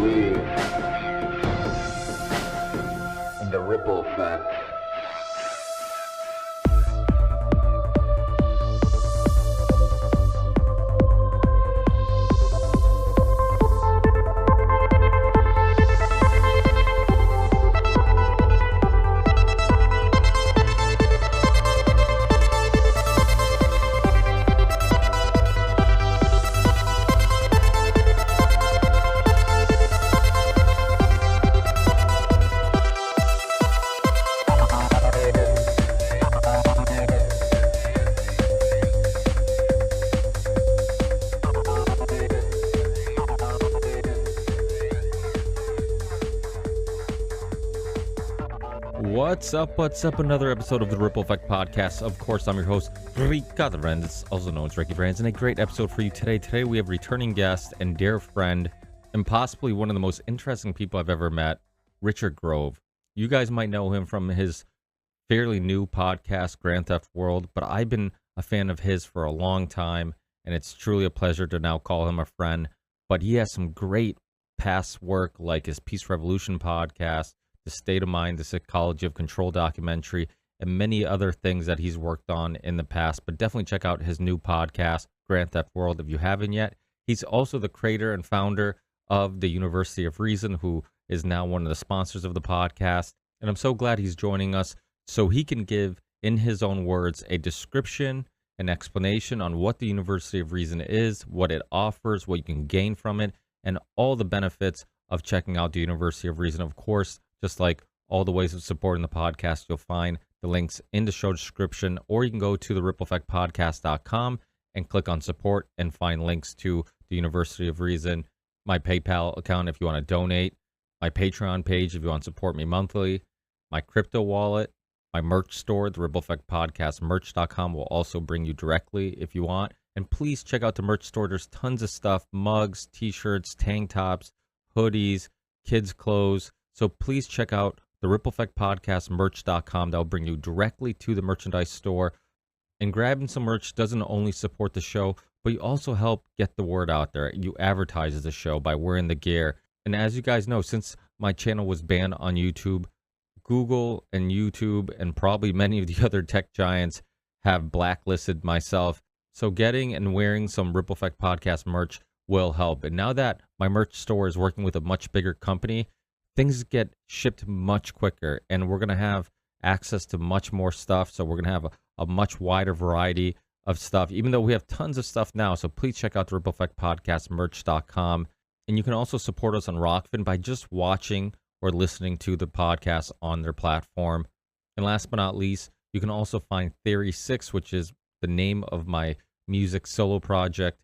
believe in the ripple effect. What's up? Another episode of the Ripple Effect Podcast. Of course, I'm your host, Ricardo Brands, also known as Ricky Brands, and a great episode for you today. Today, we have returning guest and dear friend, and possibly one of the most interesting people I've ever met, Richard Grove. You guys might know him from his fairly new podcast, Grand Theft World, but I've been a fan of his for a long time, and it's truly a pleasure to now call him a friend. But he has some great past work, like his Peace Revolution podcast, The State of Mind, The Psychology of Control documentary, and many other things that he's worked on in the past. But definitely check out his new podcast, Grand Theft World, if you haven't yet. He's also the creator and founder of the University of Reason, who is now one of the sponsors of the podcast. And I'm so glad he's joining us so he can give, in his own words, a description, an explanation on what the University of Reason is, what it offers, what you can gain from it, and all the benefits of checking out the University of Reason. Of course, just like all the ways of supporting the podcast, you'll find the links in the show description, or you can go to the rippleeffectpodcast.com and click on support and find links to the University of Reason, my PayPal account if you want to donate, my Patreon page if you want to support me monthly, my crypto wallet, my merch store, the Ripple Effect Podcast merch.com will also bring you directly if you want. And please check out the merch store. There's tons of stuff, mugs, t-shirts, tank tops, hoodies, kids' clothes. So please check out the Ripple Effect Podcast merch.com. That'll bring you directly to the merchandise store. And grabbing some merch doesn't only support the show, but you also help get the word out there. You advertise the show by wearing the gear. And as you guys know, since my channel was banned on YouTube, Google and YouTube and probably many of the other tech giants have blacklisted myself. So getting and wearing some Ripple Effect Podcast merch will help. And now that my merch store is working with a much bigger company, things get shipped much quicker, and we're going to have access to much more stuff. So we're going to have a much wider variety of stuff, even though we have tons of stuff now. So please check out the Ripple Effect Podcast merch.com. And you can also support us on Rockfin by just watching or listening to the podcast on their platform. And last but not least, you can also find Theory 6, which is the name of my music solo project.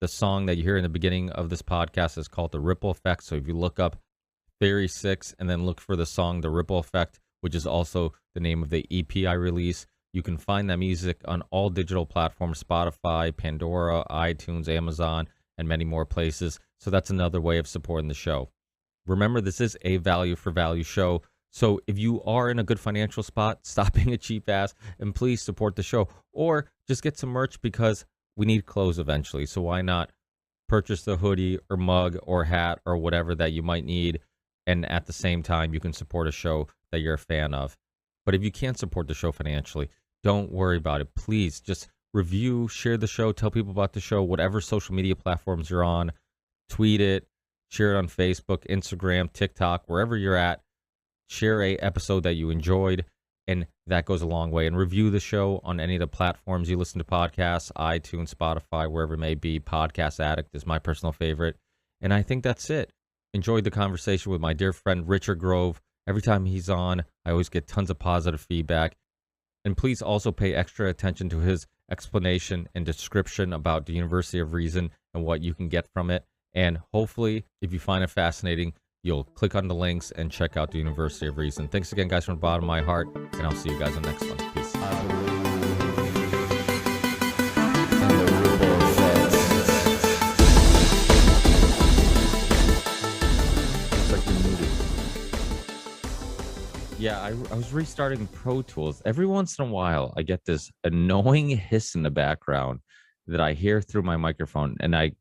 The song that you hear in the beginning of this podcast is called The Ripple Effect. So if you look up Theory 6 and then look for the song The Ripple Effect, which is also the name of the EP I release, you can find that music on all digital platforms, Spotify, Pandora, iTunes, Amazon, and many more places. So that's another way of supporting the show. Remember, this is a value for value show. So if you are in a good financial spot, stop being a cheap ass and please support the show, or just get some merch because we need clothes eventually. So why not purchase the hoodie or mug or hat or whatever that you might need, and at the same time you can support a show that you're a fan of. But if you can't support the show financially, don't worry about it. Please just review, share the show, tell people about the show, whatever social media platforms you're on, tweet it, share it on Facebook, Instagram, TikTok, wherever you're at. Share a episode that you enjoyed, and that goes a long way. And review the show on any of the platforms you listen to podcasts, iTunes, Spotify, wherever it may be. Podcast Addict is my personal favorite. And I think that's it. Enjoyed the conversation with my dear friend Richard Grove. Every time he's on, I always get tons of positive feedback. And please also pay extra attention to his explanation and description about the University of Reason and what you can get from it. And hopefully, if you find it fascinating, you'll click on the links and check out the University of Reason. Thanks again, guys, from the bottom of my heart, and I'll see you guys on the next one. Peace. Yeah, I was restarting Pro Tools. Every once in a while, I get this annoying hiss in the background that I hear through my microphone, and I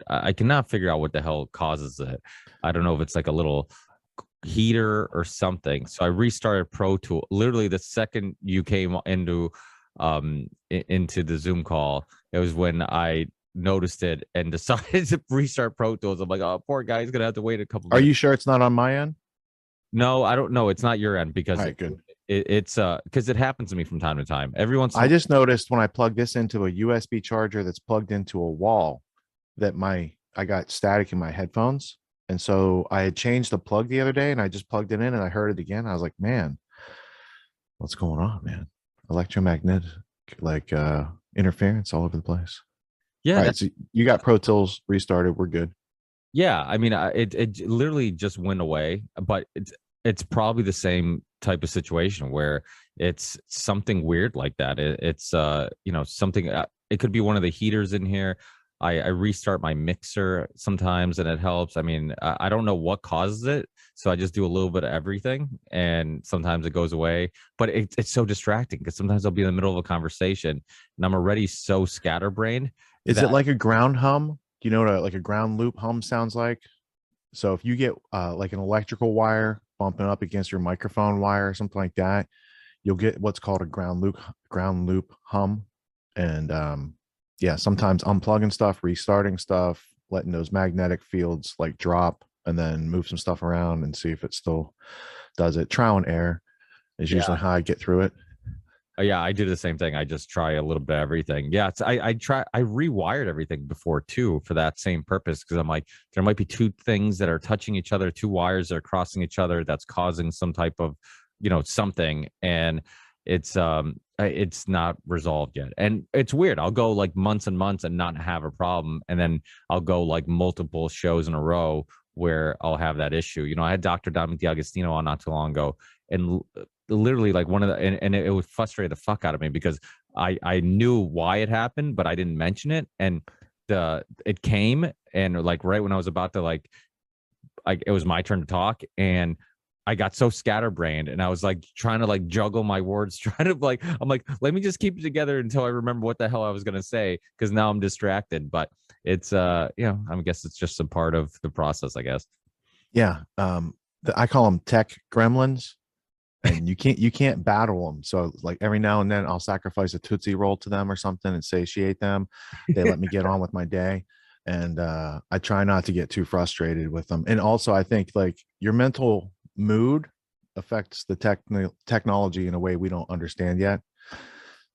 I cannot figure out what the hell causes it. I don't know if it's like a little heater or something. So I restarted Pro Tool. Literally the second you came into the Zoom call, it was when I noticed it and decided to restart Pro Tools. I'm like, oh, poor guy, he's gonna have to wait a couple Are minutes. you sure it's not on my end? No, I don't know. It's not your end because All right, good. it's because it happens to me from time to time. Every once in I a just noticed when I plug this into a USB charger that's plugged into a wall that I got static in my headphones. And so I had changed the plug the other day and I just plugged it in and I heard it again. I was like, man, what's going on, man? Electromagnetic like interference all over the place. yeah, All right, so you got Pro Tools restarted. We're good. yeah. I mean, it literally just went away, but it's probably the same type of situation where it's something weird like that. It's something. It could be one of the heaters in here. I restart my mixer sometimes and it helps. I mean, I don't know what causes it, so I just do a little bit of everything, and sometimes it goes away. But it's so distracting because sometimes I'll be in the middle of a conversation and I'm already so scatterbrained. Is it that like a ground hum? Do you know what like a ground loop hum sounds like? So if you get like an electrical wire bumping up against your microphone wire or something like that, you'll get what's called a ground loop hum. And yeah, sometimes unplugging stuff, restarting stuff, letting those magnetic fields like drop and then move some stuff around and see if it still does it. Trial and error is usually how I get through it. Yeah, I do the same thing. I just try a little bit of everything. Yeah, I rewired everything before too for that same purpose because I'm like there might be two things that are touching each other, two wires that are crossing each other that's causing some type of, something, and it's not resolved yet. And it's weird. I'll go like months and months and not have a problem, and then I'll go like multiple shows in a row where I'll have that issue. I had Dr. Dominic D'Agostino on not too long ago, and literally like one of the and it would frustrate the fuck out of me because I knew why it happened, but I didn't mention it, and it came, and like right when I was about to it was my turn to talk, and I got so scatterbrained and I was like trying to like juggle my words, trying to like, I'm like, let me just keep it together until I remember what the hell I was going to say. Cause now I'm distracted, but it's, I guess it's just a part of the process, I guess. Yeah. I call them tech gremlins and you can't battle them. So like every now and then I'll sacrifice a Tootsie Roll to them or something and satiate them. They let me get on with my day. And I try not to get too frustrated with them. And also I think like your mental mood affects the technology in a way we don't understand yet.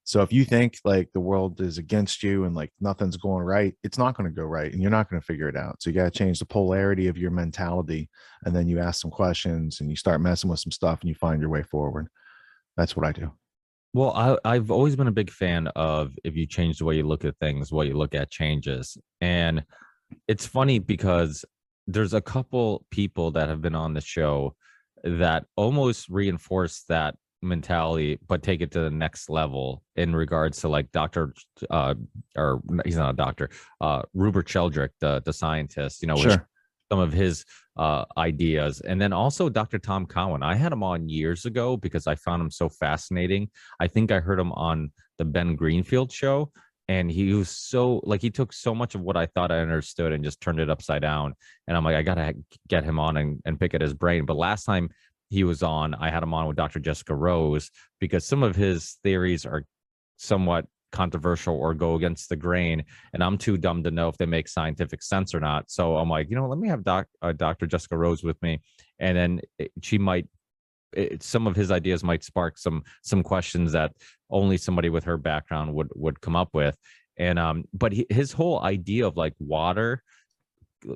So if you think like the world is against you and like nothing's going right, it's not going to go right and you're not going to figure it out. So you got to change the polarity of your mentality, and then you ask some questions and you start messing with some stuff and you find your way forward. That's what I do. Well, I've always been a big fan of if you change the way you look at things, what you look at changes. And it's funny because there's a couple people that have been on the show that almost reinforce that mentality, but take it to the next level in regards to like Dr. Or he's not a doctor, Rupert Sheldrake, the scientist, Sure. some of his ideas. And then also Dr. Tom Cowan. I had him on years ago because I found him so fascinating. I think I heard him on the Ben Greenfield show. And he was so like he took so much of what I thought I understood and just turned it upside down. And I'm like, I gotta get him on and pick at his brain. But last time he was on, I had him on with Dr. Jessica Rose because some of his theories are somewhat controversial or go against the grain, and I'm too dumb to know if they make scientific sense or not. So I'm like, let me have Dr. Jessica Rose with me, and then she might. Some of his ideas might spark some questions that only somebody with her background would come up with. And but his whole idea of like water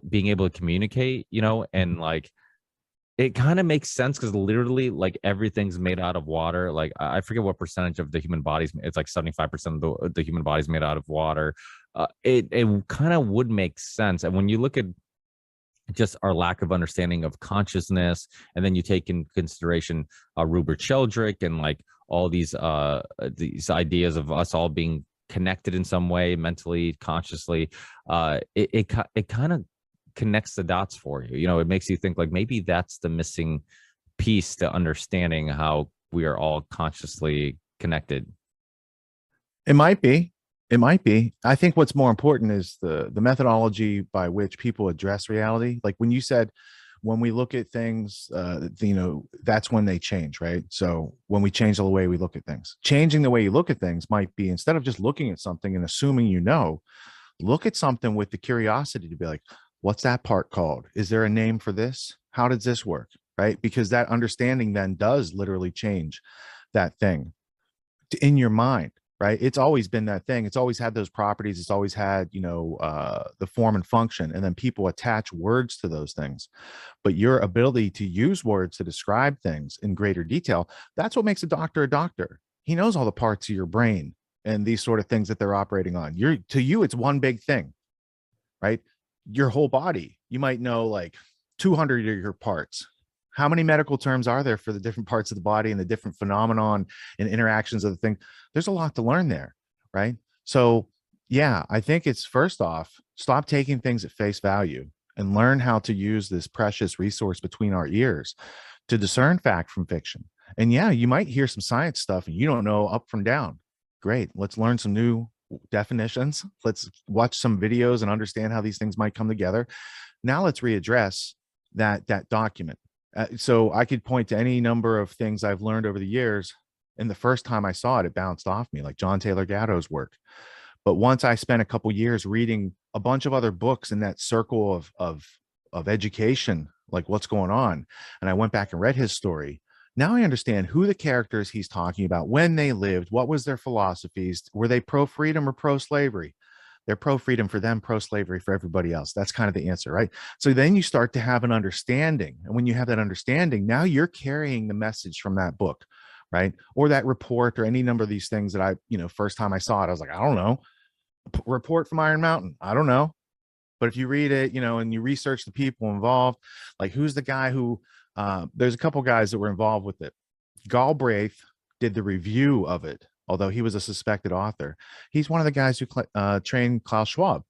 being able to communicate, and like it kind of makes sense because literally like everything's made out of water. Like I forget what percentage of the human body's, it's like 75% of the human body's made out of water. It kind of would make sense. And when you look at just our lack of understanding of consciousness, and then you take in consideration Rupert Sheldrake and like all these ideas of us all being connected in some way, mentally, consciously, it kind of connects the dots for you. It makes you think like maybe that's the missing piece to understanding how we are all consciously connected. It might be. It might be. I think what's more important is the methodology by which people address reality. Like when you said, when we look at things, that's when they change, right? So when we change the way we look at things, changing the way you look at things might be, instead of just looking at something and assuming look at something with the curiosity to be like, what's that part called? Is there a name for this? How does this work? Right? Because that understanding then does literally change that thing in your mind. Right? It's always been that thing. It's always had those properties. It's always had, the form and function, and then people attach words to those things. But your ability to use words to describe things in greater detail, that's what makes a doctor a doctor. He knows all the parts of your brain and these sort of things that they're operating on. To you, it's one big thing, right? Your whole body, you might know like 200 of your parts. How many medical terms are there for the different parts of the body and the different phenomenon and interactions of the thing? There's a lot to learn there, right? So yeah, I think it's, first off, stop taking things at face value and learn how to use this precious resource between our ears to discern fact from fiction. And yeah, you might hear some science stuff and you don't know up from down. Great. Let's learn some new definitions. Let's watch some videos and understand how these things might come together. Now let's readdress that document. So I could point to any number of things I've learned over the years. And the first time I saw it, it bounced off me, like John Taylor Gatto's work. But once I spent a couple years reading a bunch of other books in that circle of education, like what's going on, and I went back and read his story, now I understand who the characters he's talking about, when they lived, what was their philosophies, were they pro-freedom or pro-slavery? They're pro-freedom for them, pro-slavery for everybody else. That's kind of the answer, right? So then you start to have an understanding. And when you have that understanding, now you're carrying the message from that book, right? Or that report, or any number of these things that first time I saw it, I was like, I don't know. Report from Iron Mountain, I don't know. But if you read it, and you research the people involved, like who's the guy who, there's a couple guys that were involved with it. Galbraith did the review of it, although he was a suspected author. He's one of the guys who trained Klaus Schwab.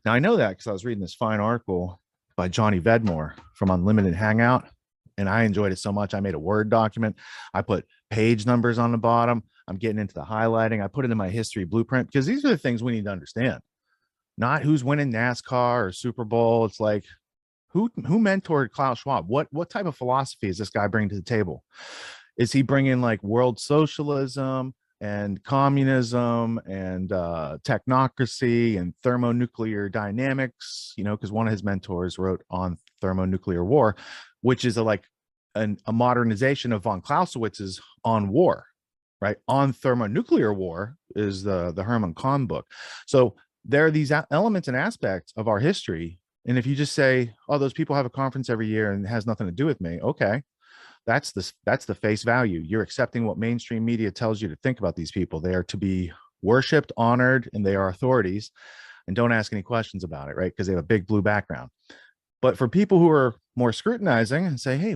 Now I know that because I was reading this fine article by Johnny Vedmore from Unlimited Hangout, and I enjoyed it so much. I made a Word document. I put page numbers on the bottom. I'm getting into the highlighting. I put it in my history blueprint because these are the things we need to understand. Not who's winning NASCAR or Super Bowl. It's like who mentored Klaus Schwab? What type of philosophy is this guy bringing to the table? Is he bringing like world socialism and communism and technocracy and thermonuclear dynamics? Because one of his mentors wrote on thermonuclear war, which is a modernization of von Clausewitz's On War, right? On thermonuclear war is the Herman Kahn book. So there are these elements and aspects of our history. And if you just say, oh, those people have a conference every year and it has nothing to do with me, okay, that's the face value. You're accepting what mainstream media tells you to think about these people. They are to be worshipped, honored, and they are authorities, and don't ask any questions about it, right? Because they have a big blue background. But for people who are more scrutinizing and say, hey,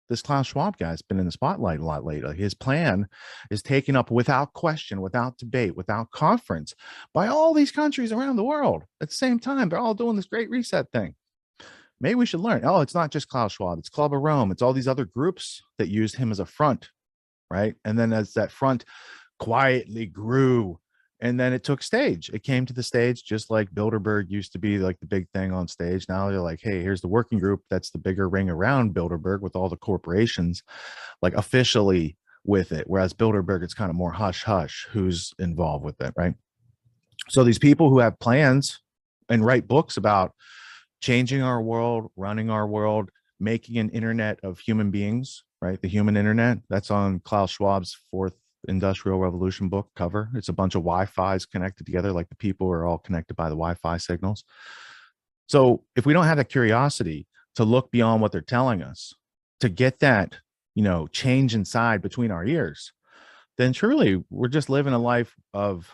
this Klaus Schwab guy's been in the spotlight a lot lately. His plan is taken up without question, without debate, without conference by all these countries around the world at the same time. They're all doing this great reset thing. Maybe we should learn. Oh, it's not just Klaus Schwab. It's Club of Rome. It's all these other groups that used him as a front, right? And then as that front quietly grew, and then it took stage. It came to the stage just like Bilderberg used to be like the big thing on stage. Now they're like, hey, here's the working group. That's the bigger ring around Bilderberg with all the corporations like officially with it. Whereas Bilderberg, it's kind of more hush hush who's involved with it, right? So these people who have plans and write books about changing our world, running our world, making an internet of human beings, right? The human internet, that's on Klaus Schwab's Fourth Industrial Revolution book cover. It's a bunch of Wi-Fi's connected together, like the people are all connected by the Wi-Fi signals. So if we don't have that curiosity to look beyond what they're telling us, to get that, change inside between our ears, then truly we're just living a life of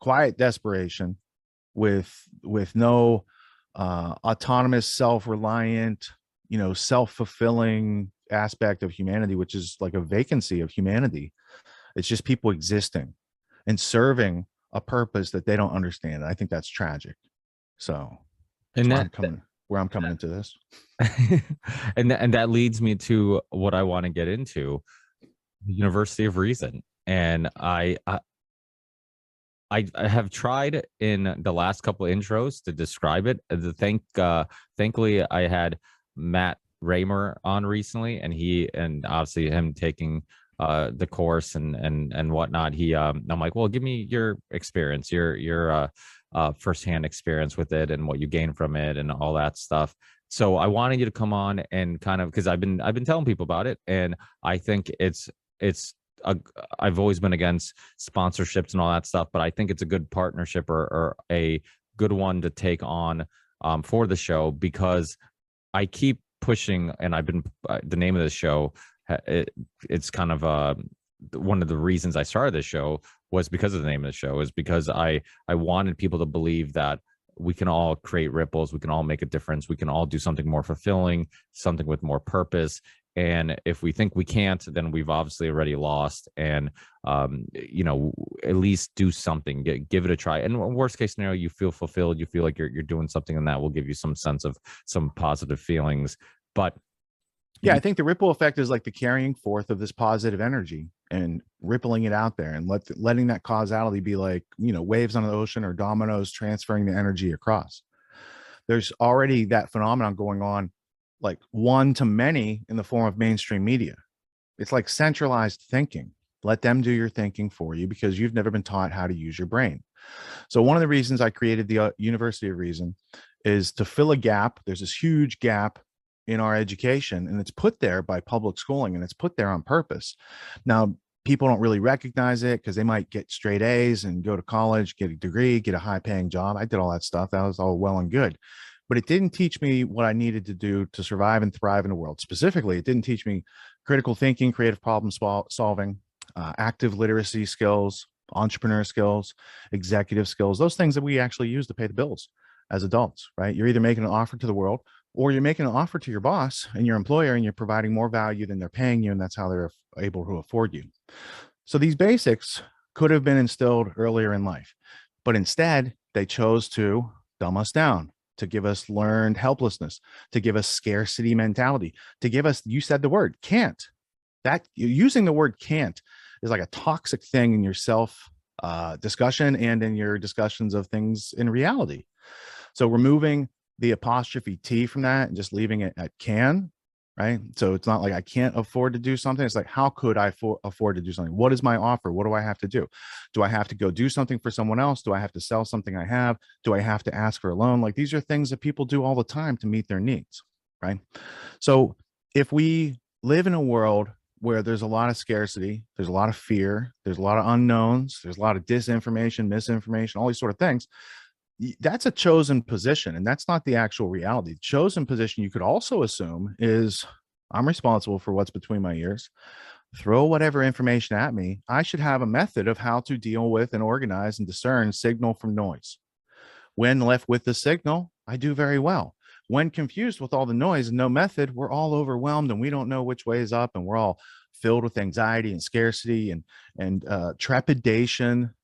quiet desperation with no autonomous, self-reliant, self-fulfilling aspect of humanity, which is like a vacancy of humanity. It's just people existing and serving a purpose that they don't understand. I think that's tragic. So And where I'm coming into this. and that leads me to what I want to get into, the University of Reason. And I I have tried in the last couple of intros to describe it. Thankfully, I had Matt Raymer on recently, and obviously him taking the course and whatnot. I'm like, well, give me your experience, your firsthand experience with it and what you gain from it and all that stuff. So I wanted you to come on and kind of, because I've been telling people about it, and I think it's a, I've always been against sponsorships and all that stuff, but I think it's a good partnership or a good one to take on for the show, because I keep pushing, and I've been the name of the show. It's kind of one of the reasons I started this show was because of the name of the show, is because I wanted people to believe that we can all create ripples, we can all make a difference, we can all do something more fulfilling, something with more purpose. And if we think we can't, then we've obviously already lost. And at least do something, give it a try. And worst case scenario, you feel fulfilled, you feel like you're doing something, and that will give you some sense of some positive feelings. But yeah, I think the ripple effect is like the carrying forth of this positive energy and rippling it out there, and letting that causality be like, waves on the ocean or dominoes transferring the energy across. There's already that phenomenon going on, like one to many in the form of mainstream media. It's like centralized thinking. Let them do your thinking for you because you've never been taught how to use your brain. So one of the reasons I created the University of Reason is to fill a gap. There's this huge gap in our education, and it's put there by public schooling, and it's put there on purpose. Now, people don't really recognize it because they might get straight A's and go to college, get a degree, get a high paying job. I did all that stuff. That was all well and good, but it didn't teach me what I needed to do to survive and thrive in the world. Specifically, it didn't teach me critical thinking, creative problem solving, active literacy skills, entrepreneur skills, executive skills, those things that we actually use to pay the bills as adults, right? You're either making an offer to the world, or you're making an offer to your boss and your employer, and you're providing more value than they're paying you, and that's how they're able to afford you. So these basics could have been instilled earlier in life, but instead they chose to dumb us down, to give us learned helplessness, to give us scarcity mentality, to give us, you said the word, can't. That using the word can't is like a toxic thing in your self discussion and in your discussions of things in reality. So removing the apostrophe T from that and just leaving it at can, right? So it's not like I can't afford to do something. It's like, how could I afford to do something? What is my offer? What do I have to do? Do I have to go do something for someone else? Do I have to sell something I have? Do I have to ask for a loan? Like, these are things that people do all the time to meet their needs, right? So if we live in a world where there's a lot of scarcity, there's a lot of fear, there's a lot of unknowns, there's a lot of disinformation, misinformation, all these sort of things, that's a chosen position, and that's not the actual reality. Chosen position, you could also assume, is I'm responsible for what's between my ears. Throw whatever information at me. I should have a method of how to deal with and organize and discern signal from noise. When left with the signal, I do very well. When confused with all the noise and no method, we're all overwhelmed and we don't know which way is up, and we're all filled with anxiety and scarcity and trepidation,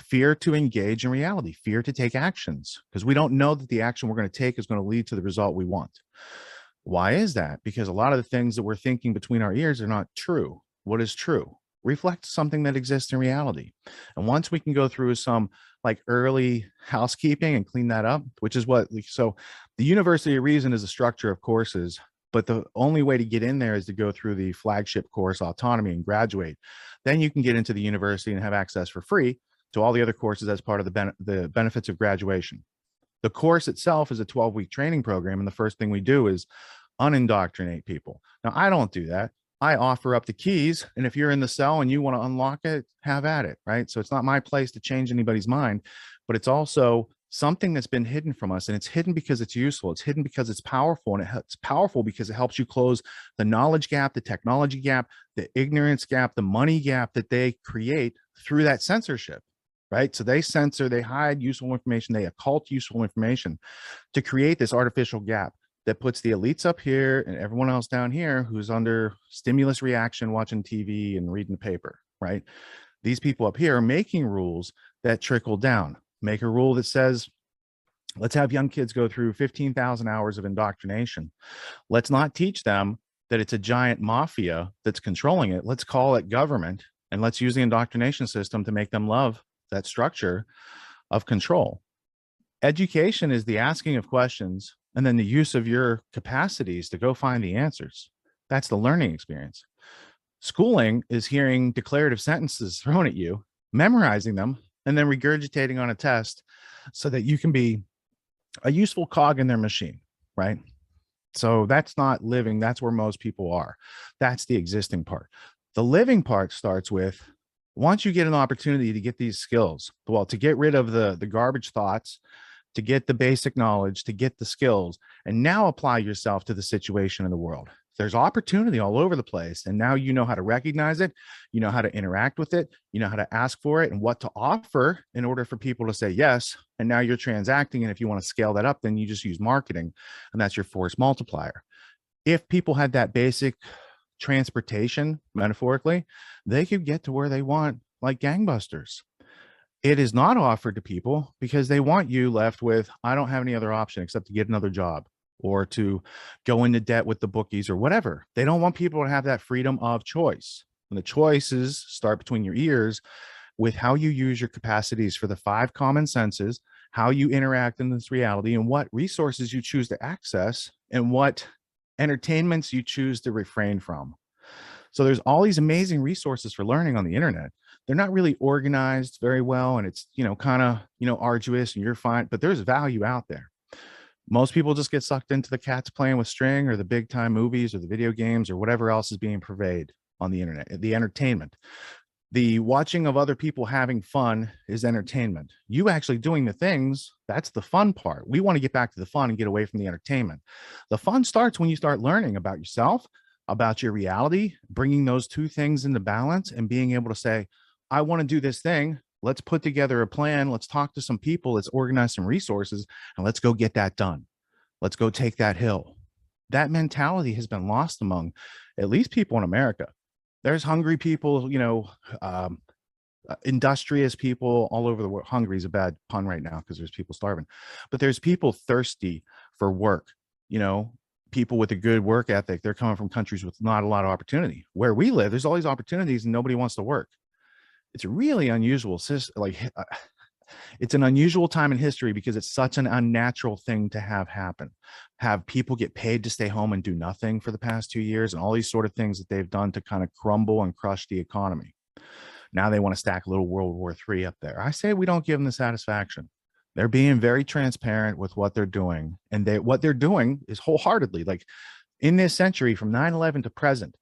fear to engage in reality, fear to take actions, because we don't know that the action we're going to take is going to lead to the result we want. Why is that? Because a lot of the things that we're thinking between our ears are not true. What is true reflects something that exists in reality. And once we can go through some like early housekeeping and clean that up, which is what, so the University of Reason is a structure of courses, but the only way to get in there is to go through the flagship course, Autonomy, and graduate. Then you can get into the university and have access for free to all the other courses as part of the benefits of graduation. The course itself is a 12-week training program, and the first thing we do is unindoctrinate people. Now, I don't do that. I offer up the keys, and if you're in the cell and you want to unlock it, have at it, right? So it's not my place to change anybody's mind, but it's also something that's been hidden from us, and it's hidden because it's useful. It's hidden because it's powerful, and it's powerful because it helps you close the knowledge gap, the technology gap, the ignorance gap, the money gap that they create through that censorship, right? So they censor, they hide useful information, they occult useful information to create this artificial gap that puts the elites up here and everyone else down here who's under stimulus reaction, watching TV and reading the paper, right? These people up here are making rules that trickle down. Make a rule that says, let's have young kids go through 15,000 hours of indoctrination. Let's not teach them that it's a giant mafia that's controlling it. Let's call it government, and let's use the indoctrination system to make them love that structure of control. Education is the asking of questions and then the use of your capacities to go find the answers. That's the learning experience. Schooling is hearing declarative sentences thrown at you, memorizing them, and then regurgitating on a test so that you can be a useful cog in their machine, right? So that's not living. That's where most people are. That's the existing part. The living part starts with, once you get an opportunity to get these skills, well, to get rid of the garbage thoughts, to get the basic knowledge, to get the skills, and now apply yourself to the situation in the world. There's opportunity all over the place. And now you know how to recognize it. You know how to interact with it. You know how to ask for it and what to offer in order for people to say yes. And now you're transacting. And if you want to scale that up, then you just use marketing. And that's your force multiplier. If people had that basic transportation, metaphorically, they could get to where they want like gangbusters. It is not offered to people because they want you left with, I don't have any other option except to get another job, or to go into debt with the bookies or whatever. They don't want people to have that freedom of choice. And the choices start between your ears with how you use your capacities for the 5 common senses, how you interact in this reality, and what resources you choose to access, and what entertainments you choose to refrain from. So there's all these amazing resources for learning on the internet. They're not really organized very well, and it's, kind of, arduous, and you're fine, but there's value out there. Most people just get sucked into the cats playing with string, or the big time movies, or the video games, or whatever else is being purveyed on the internet, the entertainment. The watching of other people having fun is entertainment. You actually doing the things, that's the fun part. We want to get back to the fun and get away from the entertainment. The fun starts when you start learning about yourself, about your reality, bringing those 2 things into balance and being able to say, I want to do this thing. Let's put together a plan. Let's talk to some people. Let's organize some resources, and let's go get that done. Let's go take that hill. That mentality has been lost among at least people in America. There's hungry people, industrious people all over the world. Hungry is a bad pun right now because there's people starving, but there's people thirsty for work, people with a good work ethic. They're coming from countries with not a lot of opportunity. Where we live, there's all these opportunities and nobody wants to work. It's a really unusual it's an unusual time in history because it's such an unnatural thing to have happen. Have people get paid to stay home and do nothing for the past 2 years, and all these sort of things that they've done to kind of crumble and crush the economy. Now they want to stack a little World War III up there. I say we don't give them the satisfaction. They're being very transparent with what they're doing, and what they're doing is wholeheartedly, like in this century from 9/11 to present.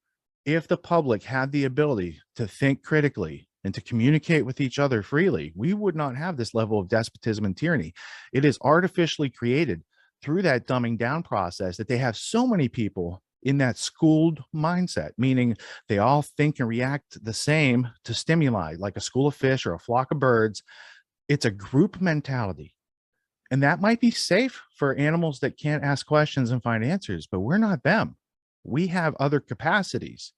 If the public had the ability to think critically and to communicate with each other freely, we would not have this level of despotism and tyranny. It is artificially created through that dumbing down process that they have so many people in that schooled mindset, meaning they all think and react the same to stimuli, like a school of fish or a flock of birds. It's a group mentality. And that might be safe for animals that can't ask questions and find answers, but we're not them. We have other capacities.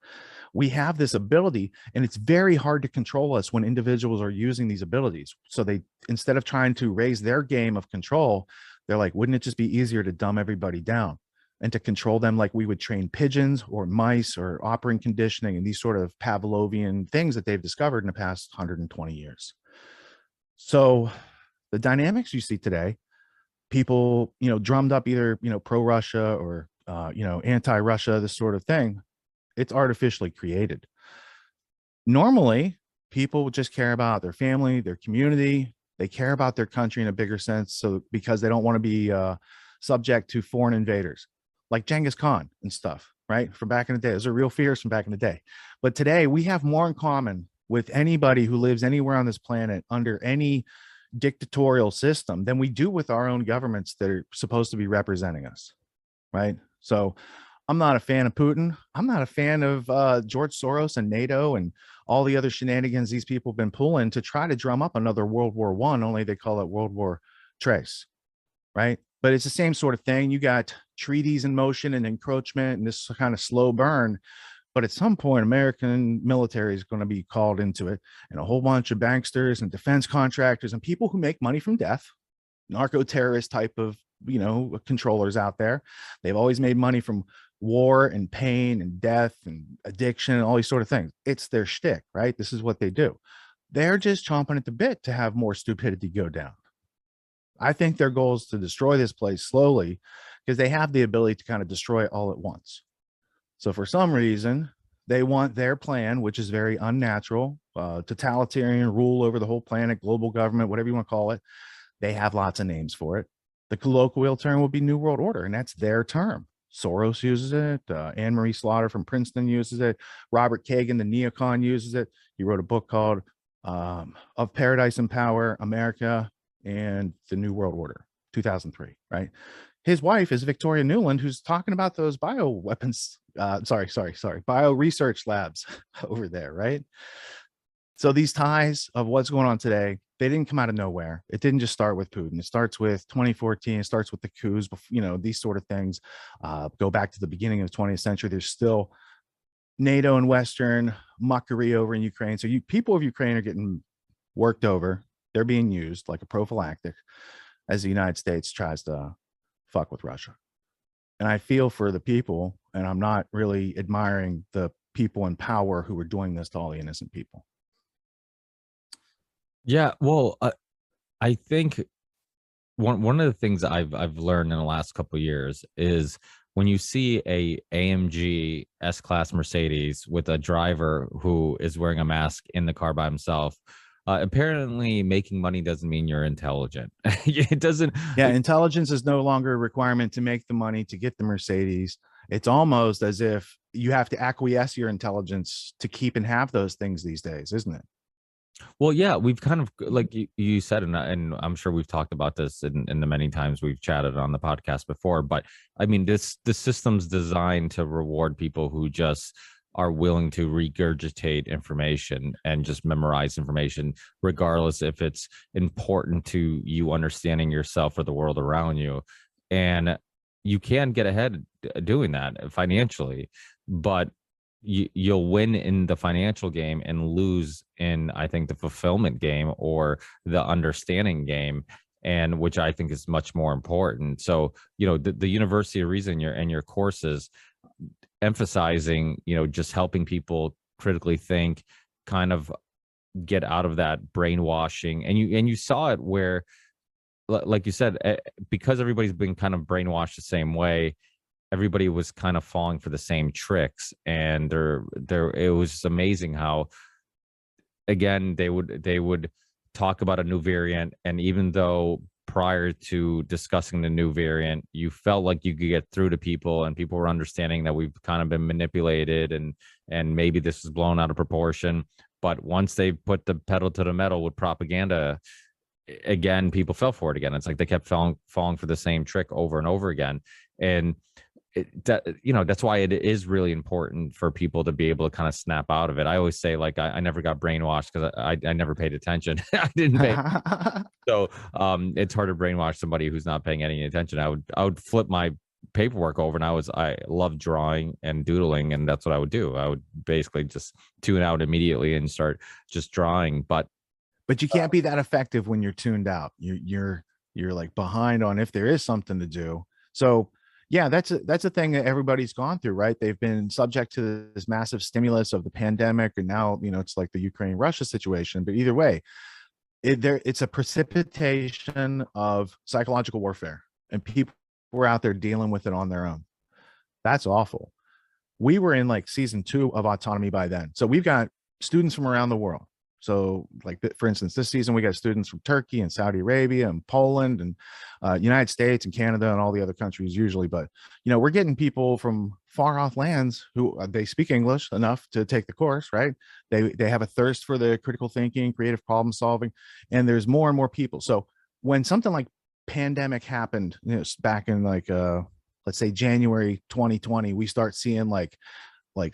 We have this ability, and it's very hard to control us when individuals are using these abilities. So they, instead of trying to raise their game of control, they're like, wouldn't it just be easier to dumb everybody down and to control them like we would train pigeons or mice or operant conditioning and these sort of Pavlovian things that they've discovered in the past 120 years. So the dynamics you see today, people, drummed up either, pro-Russia or, anti-Russia, this sort of thing, it's artificially created. Normally, people would just care about their family, their community. They care about their country in a bigger sense. So because they don't want to be subject to foreign invaders like Genghis Khan and stuff, right? From back in the day. Those are real fears from back in the day. But today we have more in common with anybody who lives anywhere on this planet under any dictatorial system than we do with our own governments that are supposed to be representing us, right? So I'm not a fan of Putin. I'm not a fan of George Soros and NATO and all the other shenanigans these people have been pulling to try to drum up another World War I, only they call it World War Trace, right? But it's the same sort of thing. You got treaties in motion and encroachment and this kind of slow burn. But at some point, American military is going to be called into it, and a whole bunch of banksters and defense contractors and people who make money from death, narco-terrorist type of, controllers out there. They've always made money from war and pain and death and addiction and all these sort of things. It's their shtick, right? This is what they do. They're just chomping at the bit to have more stupidity go down. I think their goal is to destroy this place slowly because they have the ability to kind of destroy it all at once. So for some reason, they want their plan, which is very unnatural, totalitarian rule over the whole planet, global government, whatever you want to call it. They have lots of names for it. The colloquial term would be New World Order, and that's their term. Soros uses it. Anne Marie Slaughter from Princeton uses it. Robert Kagan, the neocon, uses it. He wrote a book called Of Paradise and Power, America and the New World Order, 2003, right? His wife is Victoria Nuland, who's talking about those bioweapons, bio research labs over there, right? So these ties of what's going on today, they didn't come out of nowhere. It didn't just start with Putin. It starts with 2014. It starts with the coups, these sort of things. Go back to the beginning of the 20th century. There's still NATO and Western muckery over in Ukraine. So people of Ukraine are getting worked over. They're being used like a prophylactic as the United States tries to fuck with Russia. And I feel for the people, and I'm not really admiring the people in power who are doing this to all the innocent people. Yeah, well, I think one of the things I've learned in the last couple of years is when you see a AMG S-Class Mercedes with a driver who is wearing a mask in the car by himself, apparently making money doesn't mean you're intelligent. It doesn't. Yeah, intelligence is no longer a requirement to make the money to get the Mercedes. It's almost as if you have to acquiesce your intelligence to keep and have those things these days, isn't it? Well, yeah, we've kind of, like you said, and I'm sure we've talked about this in the many times we've chatted on the podcast before, but I mean, the system's designed to reward people who just are willing to regurgitate information and just memorize information, regardless if it's important to you understanding yourself or the world around you. And you can get ahead doing that financially, but you'll win in the financial game and lose in, I think, the fulfillment game or the understanding game, and which I think is much more important. So, the University of Reason and your courses emphasizing, just helping people critically think, kind of get out of that brainwashing. And you saw it where, like you said, because everybody's been kind of brainwashed the same way, everybody was kind of falling for the same tricks. And it was just amazing how, again, they would talk about a new variant, and even though prior to discussing the new variant, you felt like you could get through to people and people were understanding that we've kind of been manipulated and maybe this was blown out of proportion. But once they put the pedal to the metal with propaganda, again, people fell for it again. It's like they kept falling for the same trick over and over again. And that's why it is really important for people to be able to kind of snap out of it. I always say, like, I never got brainwashed because I never paid attention. I didn't pay. So it's hard to brainwash somebody who's not paying any attention. I would flip my paperwork over, and I love drawing and doodling, and that's what I would do. I would basically just tune out immediately and start just drawing. But you can't be that effective when you're tuned out. You're like behind on if there is something to do. So yeah, that's a thing that everybody's gone through, right? They've been subject to this massive stimulus of the pandemic, and now it's like the Ukraine-Russia situation. But either way, it's a precipitation of psychological warfare, and people were out there dealing with it on their own. That's awful. We were in like season 2 of Autonomy by then, so we've got students from around the world. So like, for instance, this season, we got students from Turkey and Saudi Arabia and Poland and United States and Canada and all the other countries usually. But, we're getting people from far off lands who they speak English enough to take the course, right? They have a thirst for the critical thinking, creative problem solving, and there's more and more people. So when something like pandemic happened, back in like, let's say January 2020, we start seeing like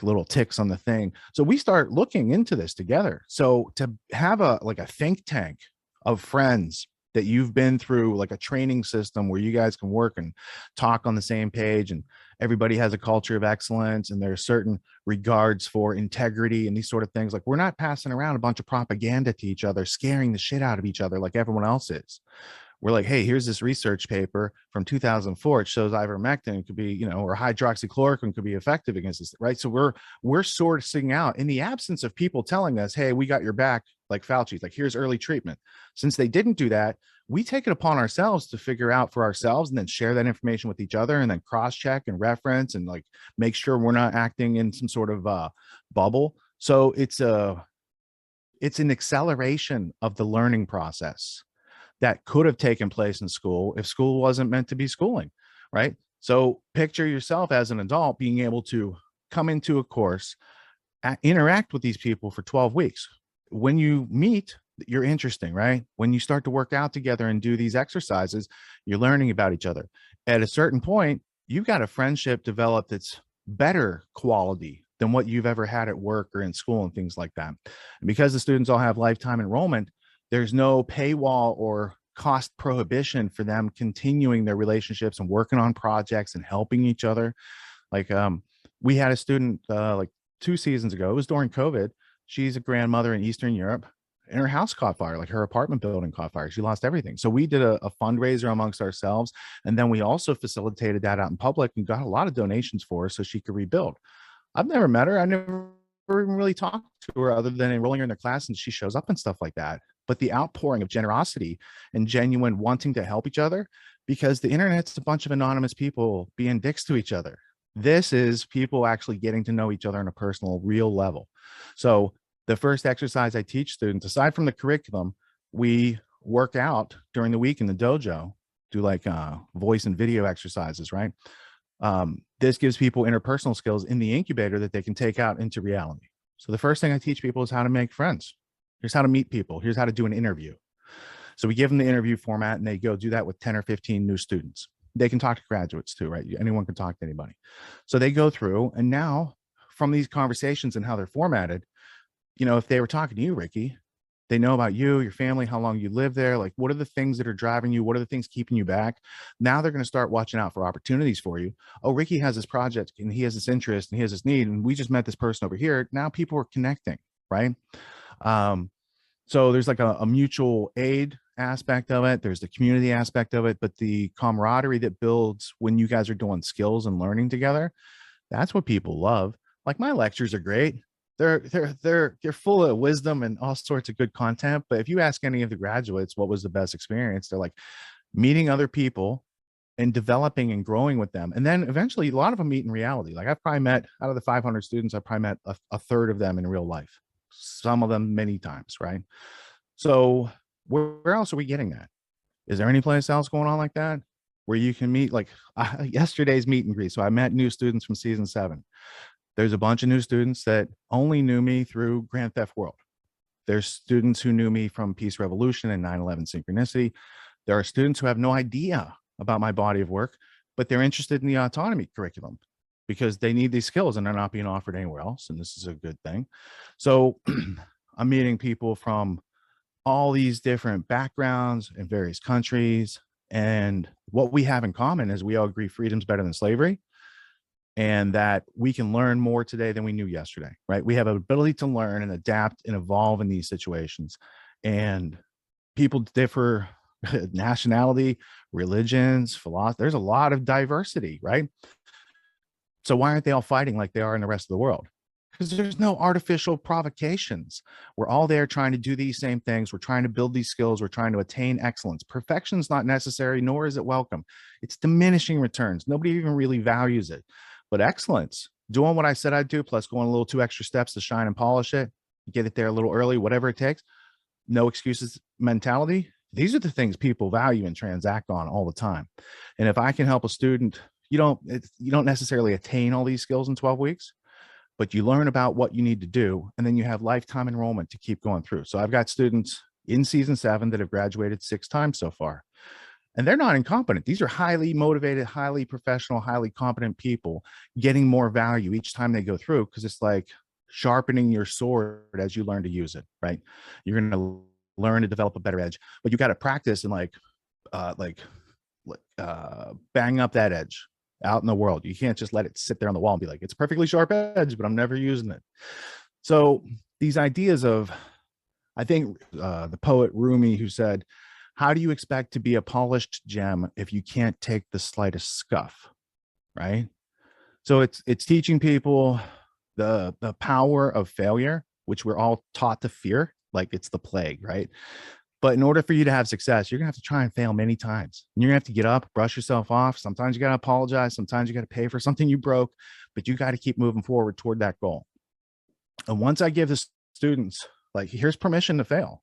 little ticks on the thing. So we start looking into this together. So to have a think tank of friends that you've been through like a training system where you guys can work and talk on the same page, and everybody has a culture of excellence, and there's certain regards for integrity and these sort of things. Like, we're not passing around a bunch of propaganda to each other, scaring the shit out of each other like everyone else is. We're like, hey, here's this research paper from 2004. It shows ivermectin could be, or hydroxychloroquine could be effective against this, right? So we're sourcing out in the absence of people telling us, hey, we got your back. like Fauci's, like here's early treatment. Since they didn't do that, we take it upon ourselves to figure out for ourselves and then share that information with each other and then cross check and reference and like make sure we're not acting in some sort of bubble. So it's an acceleration of the learning process that could have taken place in school if school wasn't meant to be schooling, right? So picture yourself as an adult being able to come into a course, interact with these people for 12 weeks. When you meet, you're interesting, right? When you start to work out together and do these exercises, you're learning about each other. At a certain point, you've got a friendship developed that's better quality than what you've ever had at work or in school and things like that. And because the students all have lifetime enrollment, there's no paywall or cost prohibition for them continuing their relationships and working on projects and helping each other. Like we had a student like 2 seasons ago, it was during COVID. She's a grandmother in Eastern Europe and her house caught fire, like her apartment building caught fire. She lost everything. So we did a fundraiser amongst ourselves. And then we also facilitated that out in public and got a lot of donations for her so she could rebuild. I've never met her. I never even really talked to her other than enrolling her in their class and she shows up and stuff like that. But the outpouring of generosity and genuine wanting to help each other, because the internet's a bunch of anonymous people being dicks to each other. This is people actually getting to know each other on a personal, real level. So the first exercise I teach students, aside from the curriculum, we work out during the week in the dojo, do like voice and video exercises, right? This gives people interpersonal skills in the incubator that they can take out into reality. So the first thing I teach people is how to make friends. Here's how to meet people. Here's how to do an interview. So we give them the interview format and they go do that with 10 or 15 new students. They can talk to graduates too, right? Anyone can talk to anybody. So they go through, and now from these conversations and how they're formatted, you know, if they were talking to you, Ricky, they know about you, your family, how long you live there, like what are the things that are driving you, what are the things keeping you back. Now they're going to start watching out for opportunities for you. Oh, Ricky has this project and he has this interest and he has this need, and we just met this person over here. Now people are connecting, right? So there's like a mutual aid aspect of it, there's the community aspect of it, but the camaraderie that builds when you guys are doing skills and learning together, that's what people love. Like my lectures are great. They're full of wisdom and all sorts of good content. But if you ask any of the graduates what was the best experience, they're like meeting other people and developing and growing with them. And then eventually a lot of them meet in reality. Like I've probably met, out of the 500 students, I've probably met a third of them in real life, some of them many times, right? So where else are we getting that? Is there any place else going on like that where you can meet, like yesterday's meet and greet? So I met new students from season 7. There's a bunch of new students that only knew me through Grand Theft World. There's students who knew me from Peace Revolution and 9/11 Synchronicity. There are students who have no idea about my body of work, but they're interested in the autonomy curriculum because they need these skills and they're not being offered anywhere else. And this is a good thing. So I'm meeting people from all these different backgrounds in various countries. And what we have in common is we all agree freedom's better than slavery, and that we can learn more today than we knew yesterday, right? We have an ability to learn and adapt and evolve in these situations. And people differ, nationality, religions, philosophy, there's a lot of diversity, right? So why aren't they all fighting like they are in the rest of the world? Because there's no artificial provocations. We're all there trying to do these same things. We're trying to build these skills. We're trying to attain excellence. Perfection's not necessary, nor is it welcome. It's diminishing returns. Nobody even really values it. But excellence, doing what I said I'd do, plus going a little 2 extra steps to shine and polish it, get it there a little early, whatever it takes, no excuses mentality. These are the things people value and transact on all the time. And if I can help a student, you don't necessarily attain all these skills in 12 weeks, but you learn about what you need to do, and then you have lifetime enrollment to keep going through. So I've got students in season 7 that have graduated 6 times so far, and they're not incompetent. These are highly motivated, highly professional, highly competent people getting more value each time they go through, because it's like sharpening your sword as you learn to use it, right? You're going to learn to develop a better edge, but you got to practice and bang up that edge out in the world. You can't just let it sit there on the wall and be like, it's a perfectly sharp edge, but I'm never using it. So these ideas of, I think the poet Rumi, who said, how do you expect to be a polished gem if you can't take the slightest scuff, right? So it's teaching people the power of failure, which we're all taught to fear. like it's the plague, right? But in order for you to have success, you're gonna have to try and fail many times. And you're gonna have to get up, brush yourself off. Sometimes you gotta apologize. Sometimes you gotta pay for something you broke, but you got to keep moving forward toward that goal. And once I give the students, like, here's permission to fail,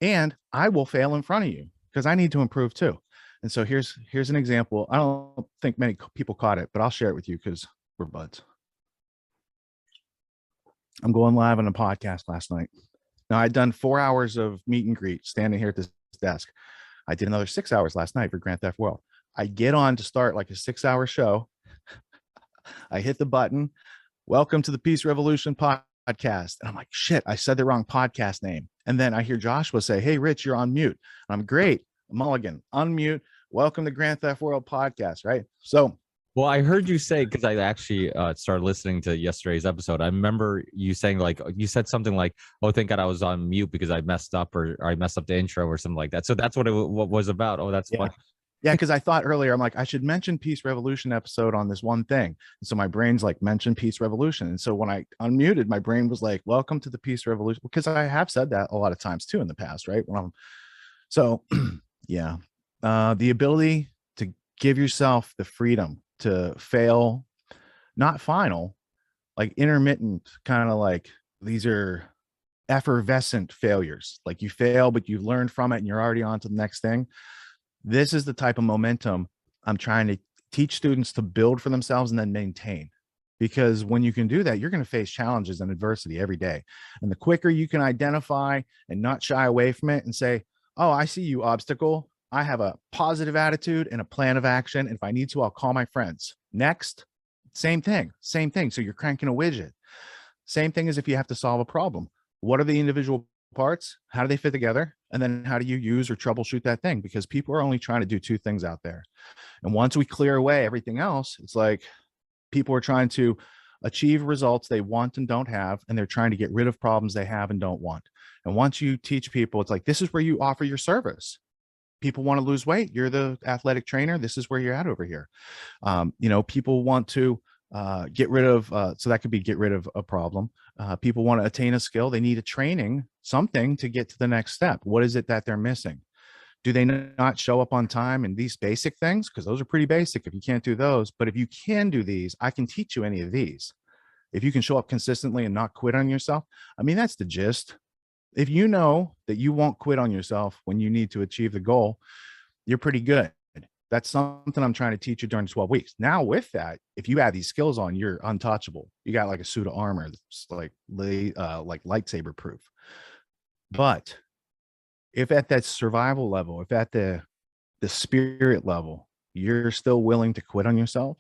and I will fail in front of you because I need to improve too. And so here's an example. I don't think many people caught it, but I'll share it with you because we're buds. I'm going live on a podcast last night. Now, I'd done 4 hours of meet and greet standing here at this desk. I did another 6 hours last night for Grand Theft World. I get on to start like a 6-hour show. I hit the button. Welcome to the Peace Revolution podcast. And I'm like, shit, I said the wrong podcast name. And then I hear Joshua say, hey, Rich, you're on mute. I'm great. Mulligan, unmute. Welcome to Grand Theft World podcast, right? So, well, I heard you say, because I actually started listening to yesterday's episode. I remember you saying, like, you said something like, oh, thank God I was on mute because I messed up, or I messed up the intro or something like that. So that's what it was about. Oh, that's fun. Yeah, because I thought earlier, I'm like, I should mention Peace Revolution episode on this one thing. And so my brain's like, mention Peace Revolution. And so when I unmuted, my brain was like, welcome to the Peace Revolution, because I have said that a lot of times too in the past, right? So yeah, the ability to give yourself the freedom to fail, not final, like intermittent, kind of like these are effervescent failures. Like you fail, but you learn from it and you're already on to the next thing. This is the type of momentum I'm trying to teach students to build for themselves and then maintain. Because when you can do that, you're going to face challenges and adversity every day. And the quicker you can identify and not shy away from it and say, oh, I see you, obstacle. I have a positive attitude and a plan of action. And if I need to, I'll call my friends. Next, same thing. So you're cranking a widget. Same thing as if you have to solve a problem. What are the individual parts? How do they fit together? And then how do you use or troubleshoot that thing? Because people are only trying to do 2 things out there. And once we clear away everything else, it's like people are trying to achieve results they want and don't have, and they're trying to get rid of problems they have and don't want. And once you teach people, it's like, this is where you offer your service. People want to lose weight. You're the athletic trainer. This is where you're at over here. People want to get rid of, so that could be get rid of a problem. People want to attain a skill. They need a training, something to get to the next step. What is it that they're missing? Do they not show up on time? And these basic things, because those are pretty basic if you can't do those. But if you can do these, I can teach you any of these. If you can show up consistently and not quit on yourself, I mean, that's the gist. If you know that you won't quit on yourself when you need to achieve the goal, you're pretty good. That's something I'm trying to teach you during 12 weeks. Now with that, if you add these skills on, you're untouchable. You got like a suit of armor that's like lightsaber proof. But if at that survival level, if at the spirit level, you're still willing to quit on yourself,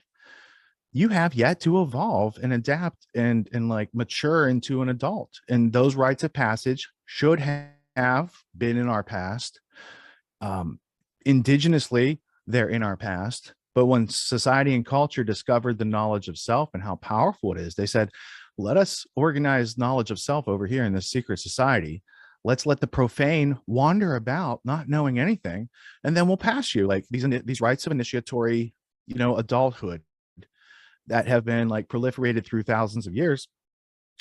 you have yet to evolve and adapt and like mature into an adult. And those rites of passage should have been in our past. Indigenously, they're in our past. But when society and culture discovered the knowledge of self and how powerful it is, they said, let us organize knowledge of self over here in this secret society. Let's let the profane wander about not knowing anything, and then we'll pass you like these rites of initiatory, adulthood that have been like proliferated through thousands of years.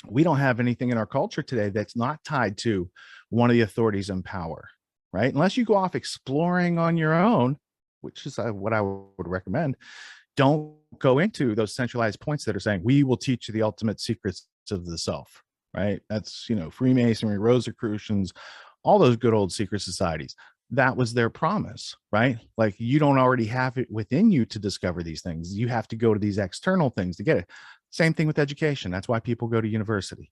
We don't have anything in our culture today that's not tied to one of the authorities in power, right? Unless you go off exploring on your own, which is what I would recommend. Don't go into those centralized points that are saying, we will teach you the ultimate secrets of the self, right? That's, Freemasonry, Rosicrucians, all those good old secret societies. That was their promise, right? Like you don't already have it within you to discover these things. You have to go to these external things to get it. Same thing with education. That's why people go to university.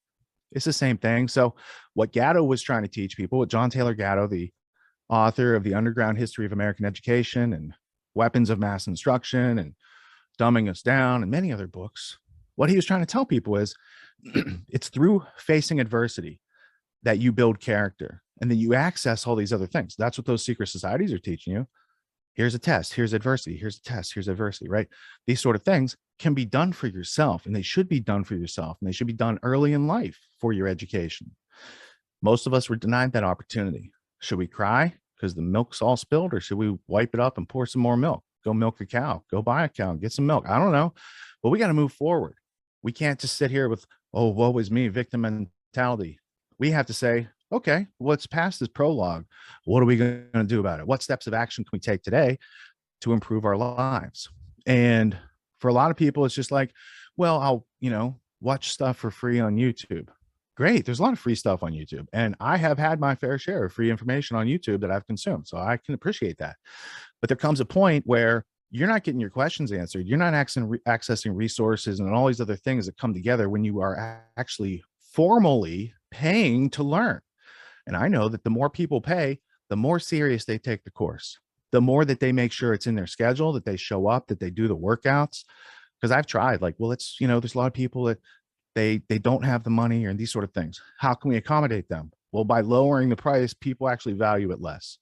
It's the same thing. So what Gatto was trying to teach people, what John Taylor Gatto, the author of The Underground History of American Education and Weapons of Mass Instruction and Dumbing Us Down and many other books, what he was trying to tell people is it's through facing adversity that you build character, and then you access all these other things. That's what those secret societies are teaching you. Here's a test, here's adversity, here's a test, here's adversity, right? These sort of things can be done for yourself, and they should be done for yourself, and they should be done early in life for your education. Most of us were denied that opportunity. Should we cry because the milk's all spilled, or should we wipe it up and pour some more milk? Go milk a cow, go buy a cow and get some milk. I don't know, but we got to move forward. We can't just sit here with, oh, woe is me, victim mentality. We have to say, Okay, let's pass this prologue. What are we going to do about it? What steps of action can we take today to improve our lives? And for a lot of people, it's just like, well, I'll, watch stuff for free on YouTube. Great. There's a lot of free stuff on YouTube. And I have had my fair share of free information on YouTube that I've consumed. So I can appreciate that. But there comes a point where you're not getting your questions answered. You're not accessing resources and all these other things that come together when you are actually formally paying to learn. And I know that the more people pay, the more serious they take the course, the more that they make sure it's in their schedule, that they show up, that they do the workouts. Because I've tried, like, well, it's, there's a lot of people that they don't have the money or these sort of things. How can we accommodate them? Well, by lowering the price, people actually value it less.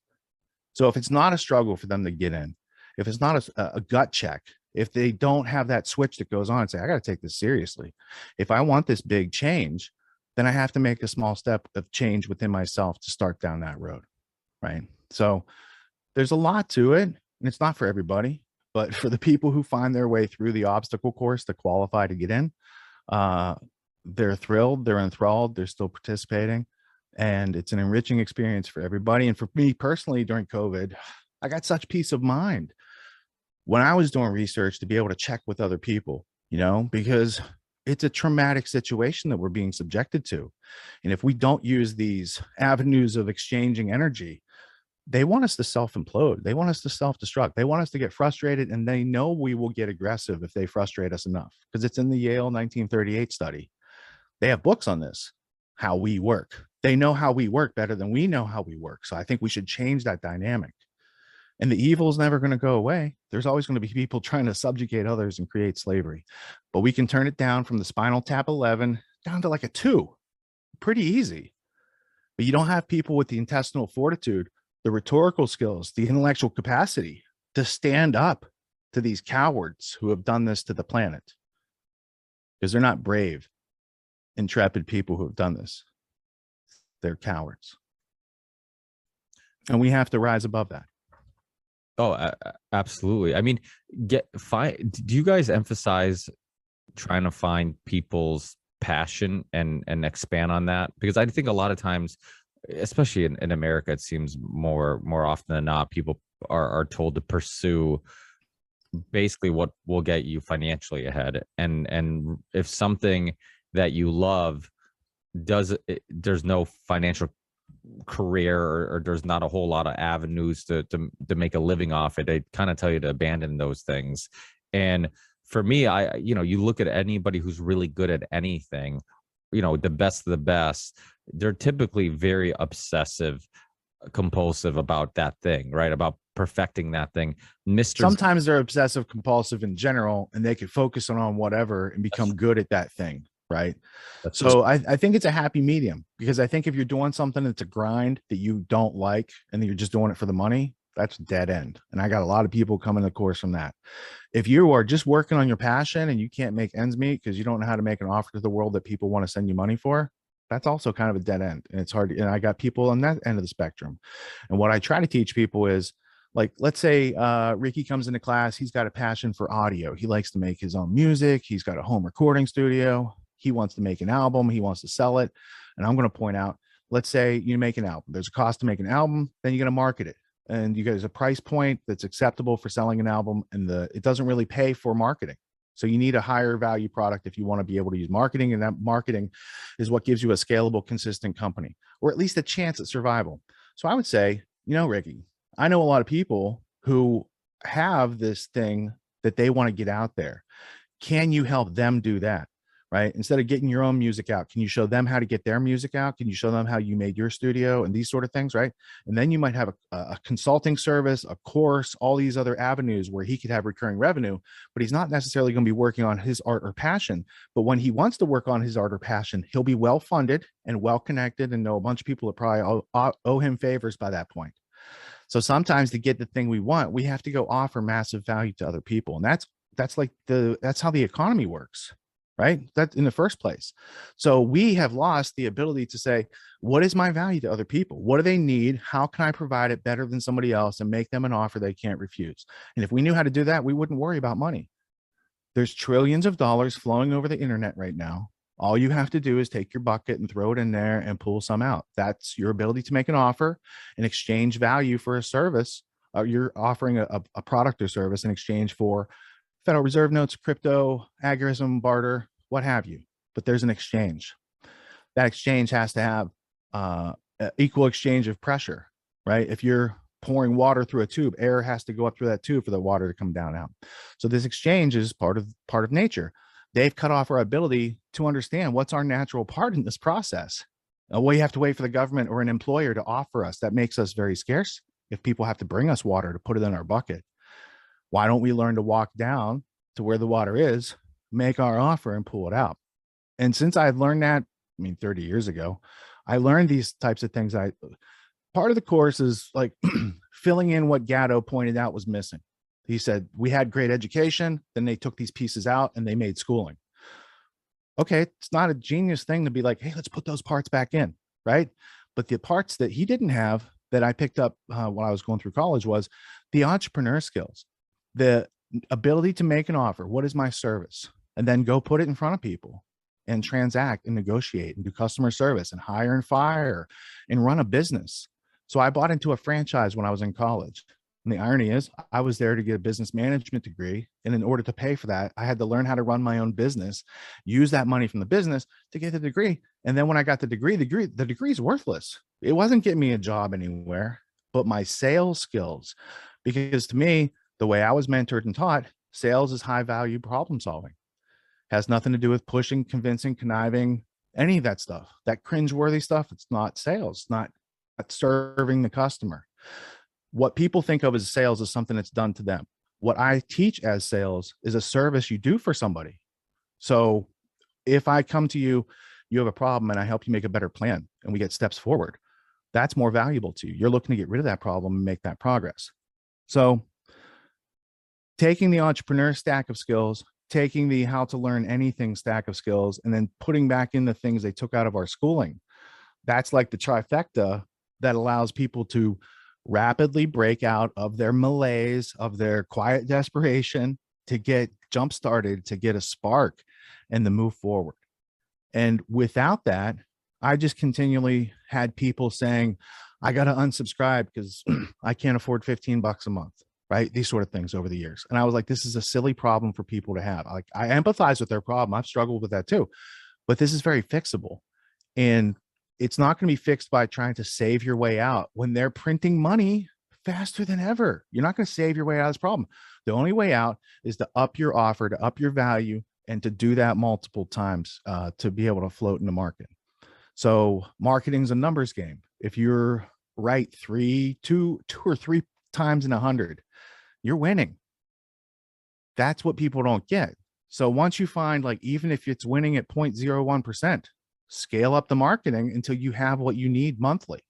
So if it's not a struggle for them to get in, if it's not a gut check, if they don't have that switch that goes on and say, I got to take this seriously. If I want this big change, then I have to make a small step of change within myself to start down that road. Right. So there's a lot to it, and it's not for everybody, but for the people who find their way through the obstacle course to qualify to get in, they're thrilled, they're enthralled, they're still participating, and it's an enriching experience for everybody. And for me personally, during COVID, I got such peace of mind when I was doing research to be able to check with other people, because it's a traumatic situation that we're being subjected to. And if we don't use these avenues of exchanging energy, they want us to self-implode. They want us to self-destruct. They want us to get frustrated, and they know we will get aggressive if they frustrate us enough, because it's in the Yale 1938 study. They have books on this, how we work. They know how we work better than we know how we work. So I think we should change that dynamic. And the evil is never going to go away. There's always going to be people trying to subjugate others and create slavery. But we can turn it down from the Spinal Tap 11 down to like a 2. Pretty easy. But you don't have people with the intestinal fortitude, the rhetorical skills, the intellectual capacity to stand up to these cowards who have done this to the planet. Because they're not brave, intrepid people who have done this. They're cowards. And we have to rise above that. Oh, absolutely. I mean, do you guys emphasize trying to find people's passion and expand on that? Because I think a lot of times, especially in America, it seems more often than not, people are told to pursue basically what will get you financially ahead. And if something that you love there's no financial career or there's not a whole lot of avenues to make a living off it, they kind of tell you to abandon those things. And for me, you look at anybody who's really good at anything, the best of the best, they're typically very obsessive, compulsive about that thing, right? About perfecting that thing. Sometimes they're obsessive compulsive in general, and they could focus on whatever and become good at that thing. Right. So I think it's a happy medium, because I think if you're doing something that's a grind that you don't like and you're just doing it for the money, that's dead end. And I got a lot of people coming to the course from that. If you are just working on your passion and you can't make ends meet because you don't know how to make an offer to the world that people want to send you money for, that's also kind of a dead end. And it's hard. And I got people on that end of the spectrum. And what I try to teach people is, like, let's say Ricky comes into class. He's got a passion for audio. He likes to make his own music. He's got a home recording studio. He wants to make an album. He wants to sell it. And I'm going to point out, let's say you make an album. There's a cost to make an album. Then you're going to market it. And you guys a price point that's acceptable for selling an album. And it doesn't really pay for marketing. So you need a higher value product if you want to be able to use marketing. And that marketing is what gives you a scalable, consistent company, or at least a chance at survival. So I would say, Ricky, I know a lot of people who have this thing that they want to get out there. Can you help them do that? Right? Instead of getting your own music out, can you show them how to get their music out? Can you show them how you made your studio and these sort of things? Right. And then you might have a consulting service, a course, all these other avenues where he could have recurring revenue, but he's not necessarily going to be working on his art or passion. But when he wants to work on his art or passion, he'll be well funded and well connected and know a bunch of people that probably owe him favors by that point. So sometimes to get the thing we want, we have to go offer massive value to other people. And that's how the economy works. Right? That's in the first place. So we have lost the ability to say, what is my value to other people? What do they need? How can I provide it better than somebody else and make them an offer they can't refuse? And if we knew how to do that, we wouldn't worry about money. There's trillions of dollars flowing over the internet right now. All you have to do is take your bucket and throw it in there and pull some out. That's your ability to make an offer and exchange value for a service. You're offering a product or service in exchange for Federal Reserve notes, crypto, agorism, barter, what have you. But there's an exchange. That exchange has to have equal exchange of pressure, right? If you're pouring water through a tube, air has to go up through that tube for the water to come down out. So this exchange is part of nature. They've cut off our ability to understand what's our natural part in this process. We have to wait for the government or an employer to offer us. That makes us very scarce. If people have to bring us water to put it in our bucket, why don't we learn to walk down to where the water is, make our offer and pull it out? And since I've learned that, 30 years ago, I learned these types of things. Part of the course is like filling in what Gatto pointed out was missing. He said, we had great education, then they took these pieces out and they made schooling. Okay, it's not a genius thing to be like, hey, let's put those parts back in, right? But the parts that he didn't have that I picked up when I was going through college was the entrepreneur skills, the ability to make an offer. What is my service? And then go put it in front of people and transact and negotiate and do customer service and hire and fire and run a business. So I bought into a franchise when I was in college. And the irony is I was there to get a business management degree. And in order to pay for that, I had to learn how to run my own business, use that money from the business to get the degree. And then when I got the degree is worthless. It wasn't getting me a job anywhere, but my sales skills, because to me, the way I was mentored and taught, sales is high value problem solving. Has nothing to do with pushing, convincing, conniving, any of that stuff. That cringeworthy stuff, it's not sales, it's not serving the customer. What people think of as sales is something that's done to them. What I teach as sales is a service you do for somebody. So if I come to you, you have a problem and I help you make a better plan and we get steps forward, that's more valuable to you. You're looking to get rid of that problem and make that progress. So taking the entrepreneur stack of skills, taking the how to learn anything stack of skills, and then putting back in the things they took out of our schooling, that's like the trifecta that allows people to rapidly break out of their malaise, of their quiet desperation, to get jump started, to get a spark and to move forward. And without that, I just continually had people saying, I got to unsubscribe because I can't afford $15 a month, right? These sort of things over the years. And I was like, this is a silly problem for people to have. Like, I empathize with their problem. I've struggled with that too, but this is very fixable. And it's not going to be fixed by trying to save your way out when they're printing money faster than ever. You're not going to save your way out of this problem. The only way out is to up your offer, to up your value, and to do that multiple times to be able to float in the market. So marketing's a numbers game. If you're right two or three times in 100, you're winning. That's what people don't get. So once you find, like, even if it's winning at 0.01%, scale up the marketing until you have what you need monthly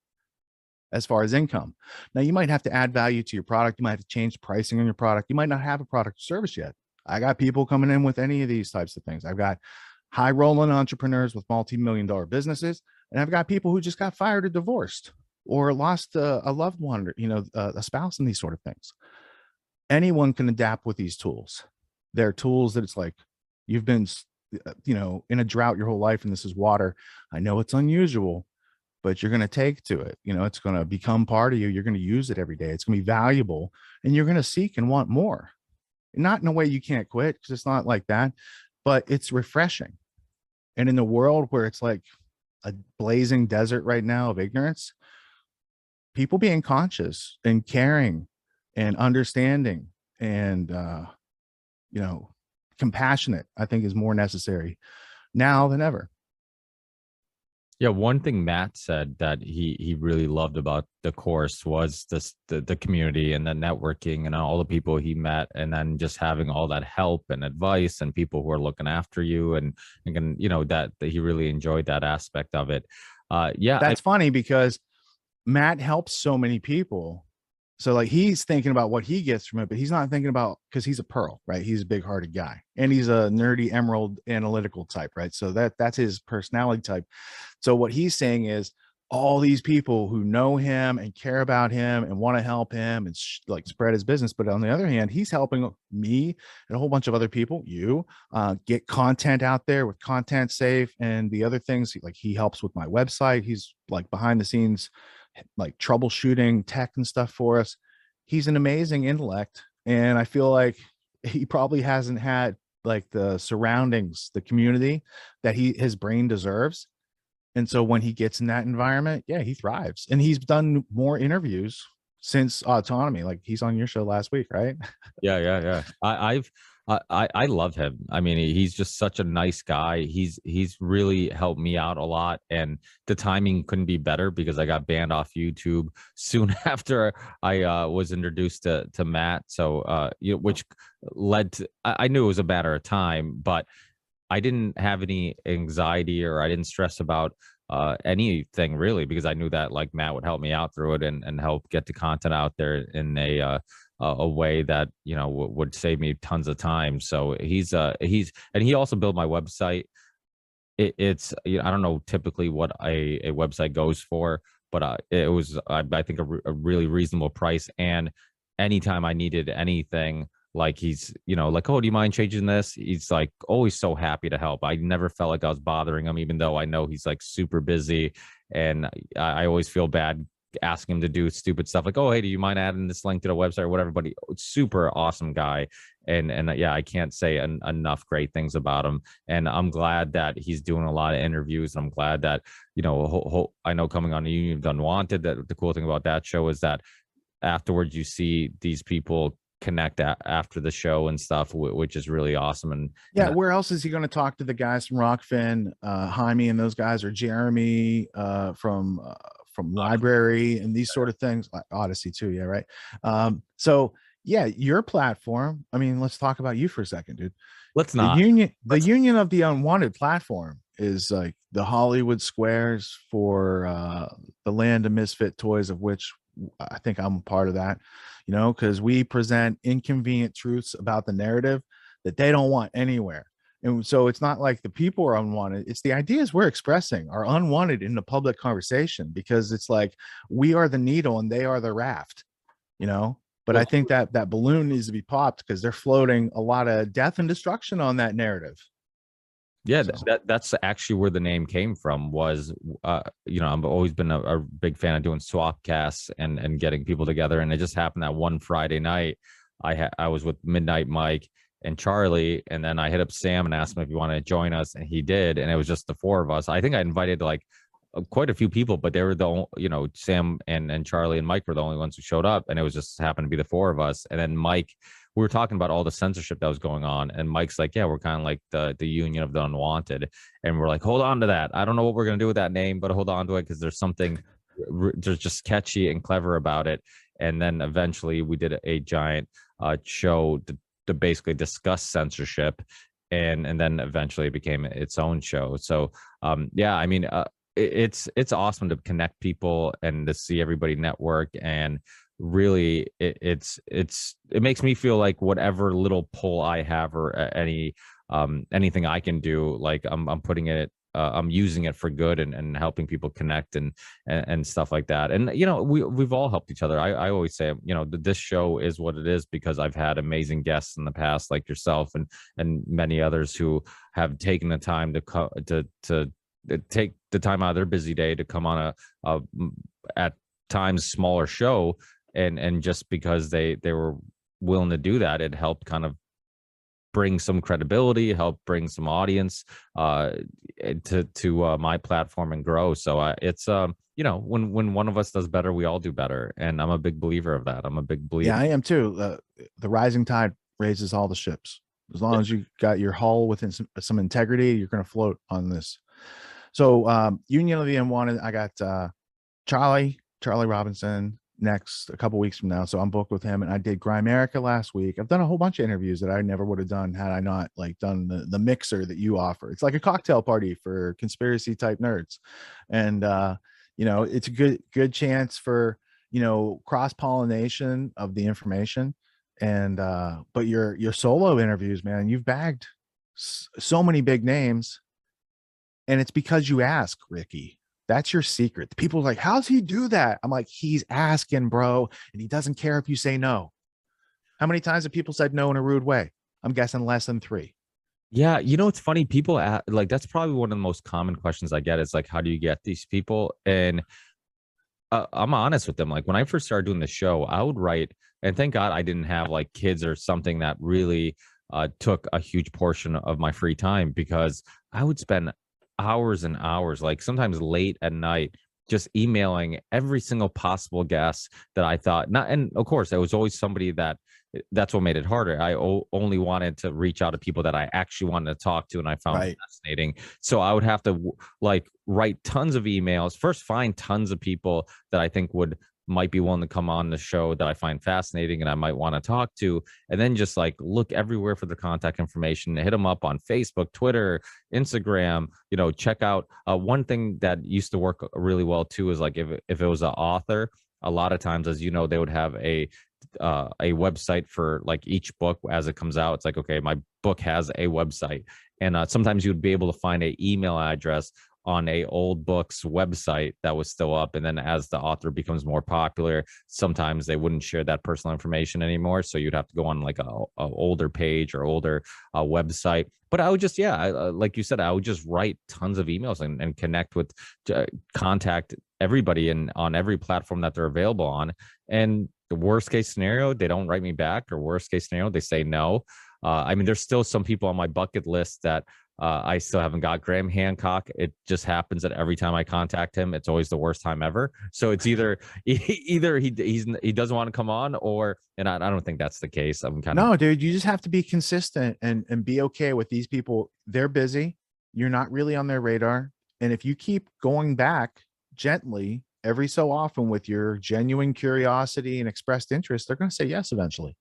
as far as income. Now, you might have to add value to your product. You might have to change pricing on your product. You might not have a product or service yet. I got people coming in with any of these types of things. I've got high rolling entrepreneurs with multi-million-dollar businesses, and I've got people who just got fired or divorced or lost a loved one, or, a spouse, and these sort of things. Anyone can adapt with these tools. They're tools that it's like, you've been in a drought your whole life and this is water. I know it's unusual, but you're going to take to it. It's going to become part of you. You're going to use it every day. It's going to be valuable and you're going to seek and want more. Not in a way you can't quit, because it's not like that, but it's refreshing. And in the world where it's like a blazing desert right now of ignorance, people being conscious and caring and understanding and, compassionate, I think, is more necessary now than ever. Yeah, one thing Matt said that he really loved about the course was the community and the networking and all the people he met, and then just having all that help and advice and people who are looking after you, and that he really enjoyed that aspect of it. That's funny because Matt helps so many people. So like, he's thinking about what he gets from it, but he's not thinking about, because he's a pearl, right? He's a big hearted guy and he's a nerdy emerald analytical type, right? So that's his personality type. So what he's saying is, all these people who know him and care about him and want to help him and like spread his business. But on the other hand, he's helping me and a whole bunch of other people, get content out there with Content Safe and the other things. Like he helps with my website. He's like behind the scenes, like troubleshooting tech and stuff for us. He's an amazing intellect. And I feel like he probably hasn't had like the surroundings, the community that his brain deserves. And so when he gets in that environment, yeah, he thrives. And he's done more interviews since Autonomy. Like he's on your show last week, right? Yeah. I love him. I mean, he's just such a nice guy. He's really helped me out a lot, and the timing couldn't be better because I got banned off YouTube soon after I was introduced to Matt. So which led to, I knew it was a matter of time, but I didn't have any anxiety or I didn't stress about anything really, because I knew that like Matt would help me out through it and help get the content out there in a way that, you know, would save me tons of time. So he's and he also built my website. It's, you know, I don't know typically what a website goes for, but it was, I think, a really reasonable price. And anytime I needed anything, like he's, you know, like, oh, do you mind changing this? He's like always so happy to help. I never felt like I was bothering him, even though I know he's like super busy. And I always feel bad asking him to do stupid stuff like, oh, hey, do you mind adding this link to the website or whatever? But super awesome guy. And yeah, I can't say enough great things about him. And I'm glad that he's doing a lot of interviews. I'm glad that, you know, I know coming on the Union of Unwanted, that the cool thing about that show is that afterwards you see these people connect after the show and stuff, which is really awesome. And yeah, where else is he going to talk to the guys from Rockfin, Jaime and those guys, or Jeremy from Library and these sort of things, like Odyssey too? Yeah, right. So yeah, your platform, I mean, let's talk about you for a second, dude. Let's not. The Union of the Unwanted platform is like the Hollywood Squares for the land of misfit toys, of which I think I'm a part of that, you know, because we present inconvenient truths about the narrative that they don't want anywhere. And so it's not like the people are unwanted. It's the ideas we're expressing are unwanted in the public conversation, because it's like we are the needle and they are the raft, you know. But I think that balloon needs to be popped because they're floating a lot of death and destruction on that narrative. Yeah, that's actually where the name came from. Was you know, I've always been a big fan of doing swap casts and getting people together, and it just happened that one Friday night I was with Midnight Mike and Charlie, and then I hit up Sam and asked him if he wanted to join us, and he did, and it was just the four of us. I think I invited like quite a few people, but they were Sam and Charlie and Mike were the only ones who showed up, and it was just happened to be the four of us. And then Mike, we were talking about all the censorship that was going on, and Mike's like, yeah, we're kind of like the Union of the Unwanted, and we're like, hold on to that. I don't know what we're gonna do with that name, but hold on to it because there's something there's just catchy and clever about it. And then eventually we did a giant show to basically discuss censorship, and then eventually it became its own show. So yeah, I mean, it's awesome to connect people and to see everybody network, and really it makes me feel like whatever little pull I have or anything I can do, like I'm putting it I'm using it for good and helping people connect and stuff like that. And you know, we've all helped each other. I always say, you know, this show is what it is because I've had amazing guests in the past like yourself and many others who have taken the time to take the time out of their busy day to come on a at times smaller show, and just because they were willing to do that, it helped kind of bring some credibility, help bring some audience to my platform and grow. So it's you know, when one of us does better, we all do better, and I'm a big believer of that. I'm a big believer. Yeah, I am too. The rising tide raises all the ships. As long as you got your hull within some integrity, you're going to float on this. So Union of the Unwanted, I got Charlie Robinson next a couple weeks from now, so I'm booked with him, and I did Grimerica last week. I've done a whole bunch of interviews that I never would have done had I not like done the mixer that you offer. It's like a cocktail party for conspiracy type nerds, and you know, it's a good chance for, you know, cross pollination of the information. And but your solo interviews, man, you've bagged so many big names, and it's because you ask, Ricky. That's your secret. People are like, how's he do that? I'm like, he's asking, bro, and he doesn't care if you say no. How many times have people said no in a rude way? I'm guessing less than 3. Yeah, it's funny. People like that's probably one of the most common questions I get is like, how do you get these people? And I'm honest with them. Like when I first started doing the show, I would write, and thank God I didn't have like kids or something that really took a huge portion of my free time, because I would spend hours and hours, like sometimes late at night, just emailing every single possible guest that I thought not. And of course, there was always somebody that's what made it harder. I only wanted to reach out to people that I actually wanted to talk to and I found fascinating. So I would have to like write tons of emails, first find tons of people that I think might be willing to come on the show that I find fascinating and I might want to talk to, and then just like look everywhere for the contact information, hit them up on Facebook, Twitter, Instagram, check out one thing that used to work really well too is like if it was an author, a lot of times, as you know, they would have a website for like each book as it comes out. It's like, okay, my book has a website, and sometimes you'd be able to find an email address on a old book's website that was still up, and then as the author becomes more popular, sometimes they wouldn't share that personal information anymore, so you'd have to go on like a older page or older website. But I would just like you said, I would just write tons of emails and connect with contact everybody and on every platform that they're available on. And the worst case scenario, they don't write me back, or worst case scenario, they say no. I mean, there's still some people on my bucket list that I still haven't got. Graham Hancock. It just happens that every time I contact him, it's always the worst time ever. So it's either he doesn't want to come on, and I don't think that's the case. I'm kind of no, dude. You just have to be consistent and be okay with these people. They're busy. You're not really on their radar, and if you keep going back gently every so often with your genuine curiosity and expressed interest, they're going to say yes eventually,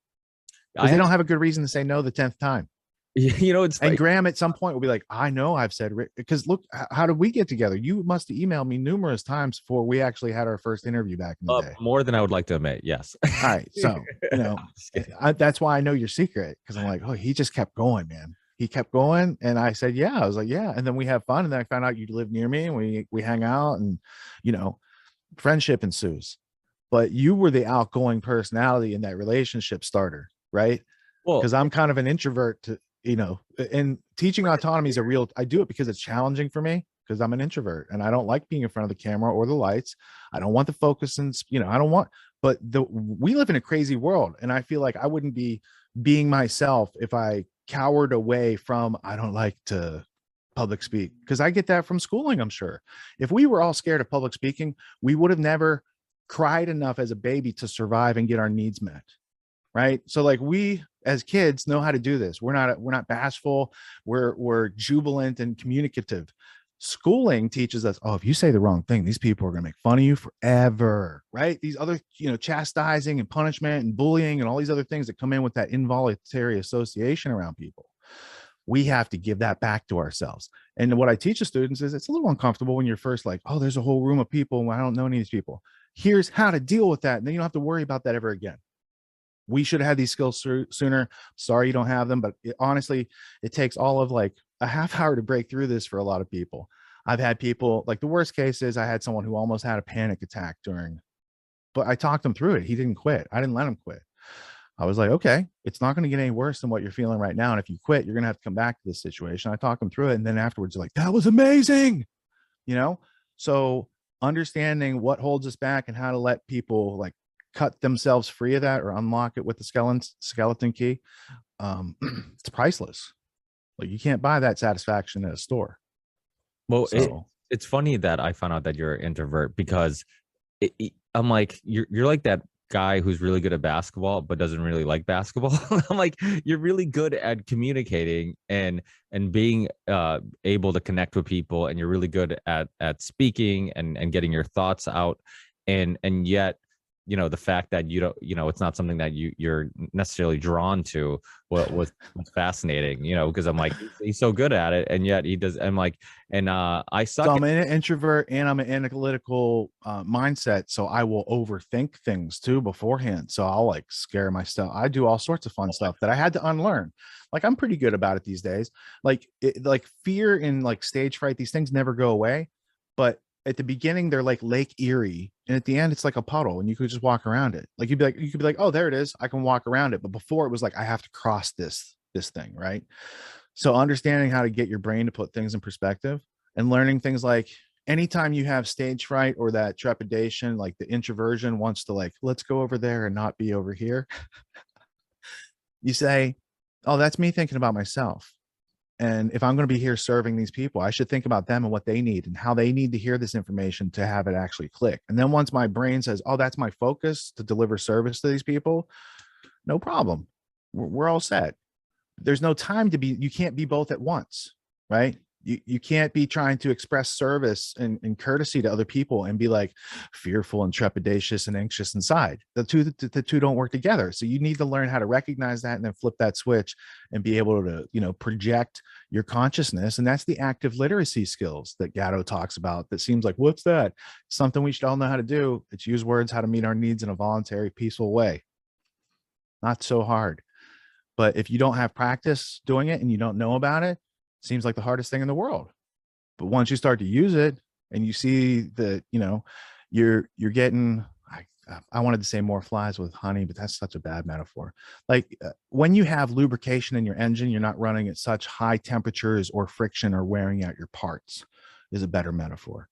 because they don't have a good reason to say no the 10th time. It's and Graham at some point will be like, I know I've said, because look, how did we get together? You must have emailed me numerous times before we actually had our first interview back in the day. More than I would like to admit. Yes. All right. So, that's why I know your secret, because I'm like, oh, he just kept going, man. He kept going. And I said, yeah. I was like, yeah. And then we have fun. And then I found out you live near me, and we hang out, and, friendship ensues. But you were the outgoing personality in that relationship starter, right? Well, because I'm kind of an introvert and teaching autonomy is I do it because it's challenging for me, because I'm an introvert and I don't like being in front of the camera or the lights. I don't want the focus, and we live in a crazy world, and I feel like I wouldn't be being myself if I cowered away from, I don't like to public speak, because I get that from schooling. I'm sure if we were all scared of public speaking, we would have never cried enough as a baby to survive and get our needs met. Right. So like, we as kids know how to do this. We're not bashful. We're jubilant and communicative. Schooling teaches us, if you say the wrong thing, these people are going to make fun of you forever. Right. These other, chastising and punishment and bullying and all these other things that come in with that involuntary association around people. We have to give that back to ourselves. And what I teach the students is, it's a little uncomfortable when you're first like, oh, there's a whole room of people and I don't know any of these people. Here's how to deal with that. And then you don't have to worry about that ever again. We should have had these skills sooner. Sorry you don't have them, but honestly, it takes all of like a half hour to break through this for a lot of people. I've had people, like the worst case is I had someone who almost had a panic attack but I talked him through it. He didn't quit. I didn't let him quit. I was like, okay, it's not going to get any worse than what you're feeling right now. And if you quit, you're going to have to come back to this situation. I talked him through it. And then afterwards, like, that was amazing. So understanding what holds us back and how to let people like cut themselves free of that or unlock it with the skeleton key. It's priceless. Like, you can't buy that satisfaction at a store. Well, it's funny that I found out that you're an introvert, because I'm like, you're like that guy who's really good at basketball but doesn't really like basketball. I'm like, you're really good at communicating and being able to connect with people, and you're really good at speaking and getting your thoughts out, and yet the fact that you don't, it's not something that you're necessarily drawn to was fascinating, because I'm like, he's so good at it, and yet he does. I'm like, and I suck. So I'm an introvert and I'm an analytical mindset. So I will overthink things too beforehand. So I'll like scare myself. I do all sorts of fun stuff that I had to unlearn. Like, I'm pretty good about it these days. Like fear and like stage fright, these things never go away. But at the beginning they're like Lake Erie, and at the end it's like a puddle, and you could just walk around it. Like you could be like, oh, there it is, I can walk around it. But before it was like I have to cross this thing, right? So understanding how to get your brain to put things in perspective and learning things like anytime you have stage fright or that trepidation, like the introversion wants to like, let's go over there and not be over here. You say, oh, that's me thinking about myself. And if I'm going to be here serving these people, I should think about them and what they need and how they need to hear this information to have it actually click. And then once my brain says, oh, that's my focus to deliver service to these people, no problem. We're all set. There's no time to be, you can't be both at once, right? You can't be trying to express service and courtesy to other people and be like fearful and trepidatious and anxious inside. The two don't work together. So you need to learn how to recognize that and then flip that switch and be able to, you know, project your consciousness. And that's the active literacy skills that Gatto talks about. That seems like, what's that? Something we should all know how to do. It's use words, how to meet our needs in a voluntary, peaceful way. Not so hard. But if you don't have practice doing it and you don't know about it, seems like the hardest thing in the world. But once you start to use it and you see that, you know, you're getting, I wanted to say more flies with honey, but that's such a bad metaphor. Like when you have lubrication in your engine, you're not running at such high temperatures or friction or wearing out your parts is a better metaphor.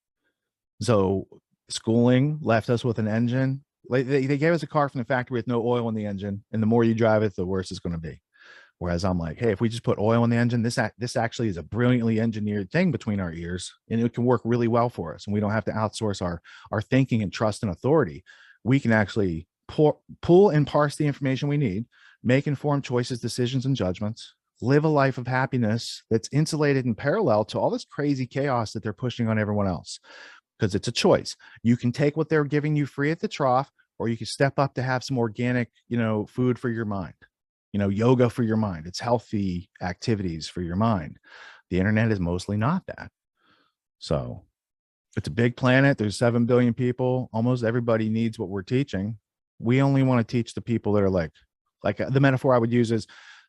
So schooling left us with an engine. Like they gave us a car from the factory with no oil in the engine. And the more you drive it, the worse it's going to be. Whereas I'm like, hey, if we just put oil in the engine, this actually is a brilliantly engineered thing between our ears, and it can work really well for us. And we don't have to outsource our thinking and trust and authority. We can actually pull and parse the information we need, make informed choices, decisions, and judgments, live a life of happiness that's insulated and parallel to all this crazy chaos that they're pushing on everyone else. Because it's a choice. You can take what they're giving you free at the trough, or you can step up to have some organic, you know, food for your mind. You know, yoga for your mind. It's healthy activities for your mind. The internet is mostly not that. So it's a big planet. There's 7 billion people. Almost everybody needs what we're teaching. We only want to teach the people that are like the metaphor I would use is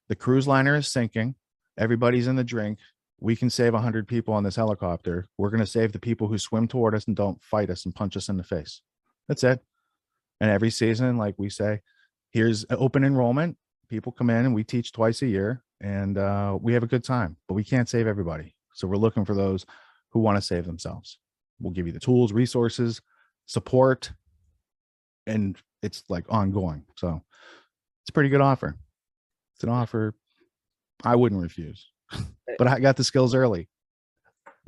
the cruise liner is sinking. Everybody's in the drink. We can save 100 people on this helicopter. We're going to save the people who swim toward us and don't fight us and punch us in the face. That's it. And every season, like we say, here's open enrollment. People come in and we teach twice a year, and we have a good time, but we can't save everybody. So we're looking for those who want to save themselves. We'll give you the tools, resources, support, and it's like ongoing. So it's a pretty good offer. It's an offer I wouldn't refuse, but I got the skills early.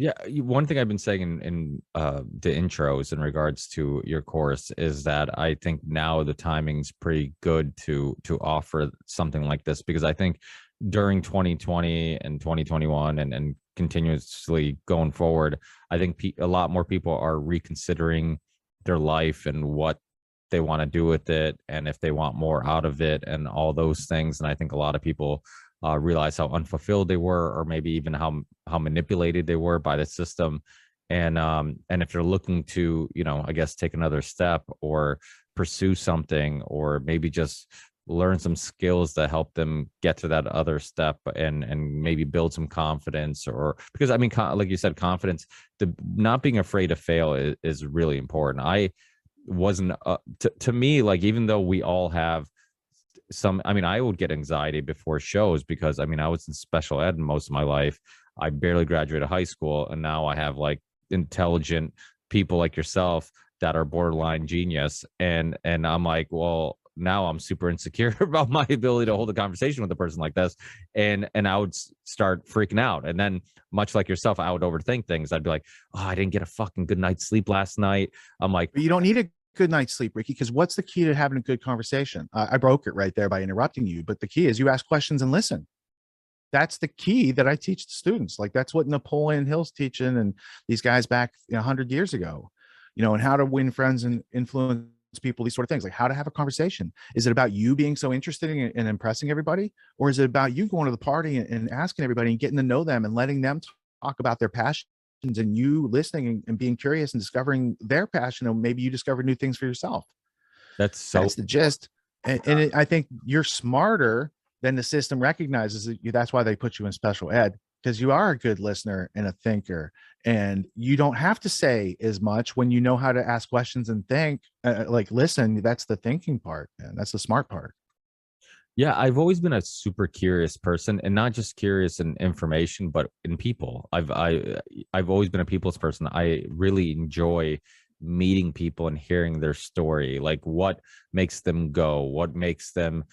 Yeah, one thing I've been saying in the intros in regards to your course is that I think now the timing's pretty good to offer something like this, because I think during 2020 and 2021 and continuously going forward, I think a lot more people are reconsidering their life and what they want to do with it, and if they want more out of it and all those things. And I think a lot of people realize how unfulfilled they were, or maybe even how manipulated they were by the system. And if they're looking to, you know, I guess take another step or pursue something, or maybe just learn some skills that help them get to that other step and maybe build some confidence, or because I mean, like you said, confidence, the not being afraid to fail is really important. I wasn't to me, like, even though we all have some, I mean, I would get anxiety before shows because I mean, I was in special ed most of my life. I barely graduated high school, and now I have like intelligent people like yourself that are borderline genius, and I'm like, well, now I'm super insecure about my ability to hold a conversation with a person like this, and I would start freaking out. And then, much like yourself, I would overthink things. I'd be like, oh, I didn't get a fucking good night's sleep last night. I'm like, but you don't need a good night's sleep, Ricky, because what's the key to having a good conversation? I broke it right there by interrupting you, but the key is you ask questions and listen. That's the key that I teach the students. Like, that's what Napoleon Hill's teaching and these guys back 100 years ago, you know, and how to win friends and influence people, these sort of things, like how to have a conversation. Is it about you being so interested in impressing everybody, or is it about you going to the party and asking everybody and getting to know them and letting them talk about their passions, and you listening and being curious and discovering their passion, and maybe you discover new things for yourself? That's the gist. I think you're smarter than the system recognizes it. That's why they put you in special ed. because you are a good listener and a thinker, and you don't have to say as much when you know how to ask questions and think, like listen. That's the thinking part, and that's the smart part. Yeah, I've always been a super curious person, and not just curious in information, but in people. I've always been a people's person. I really enjoy meeting people and hearing their story, like what makes them go, what makes them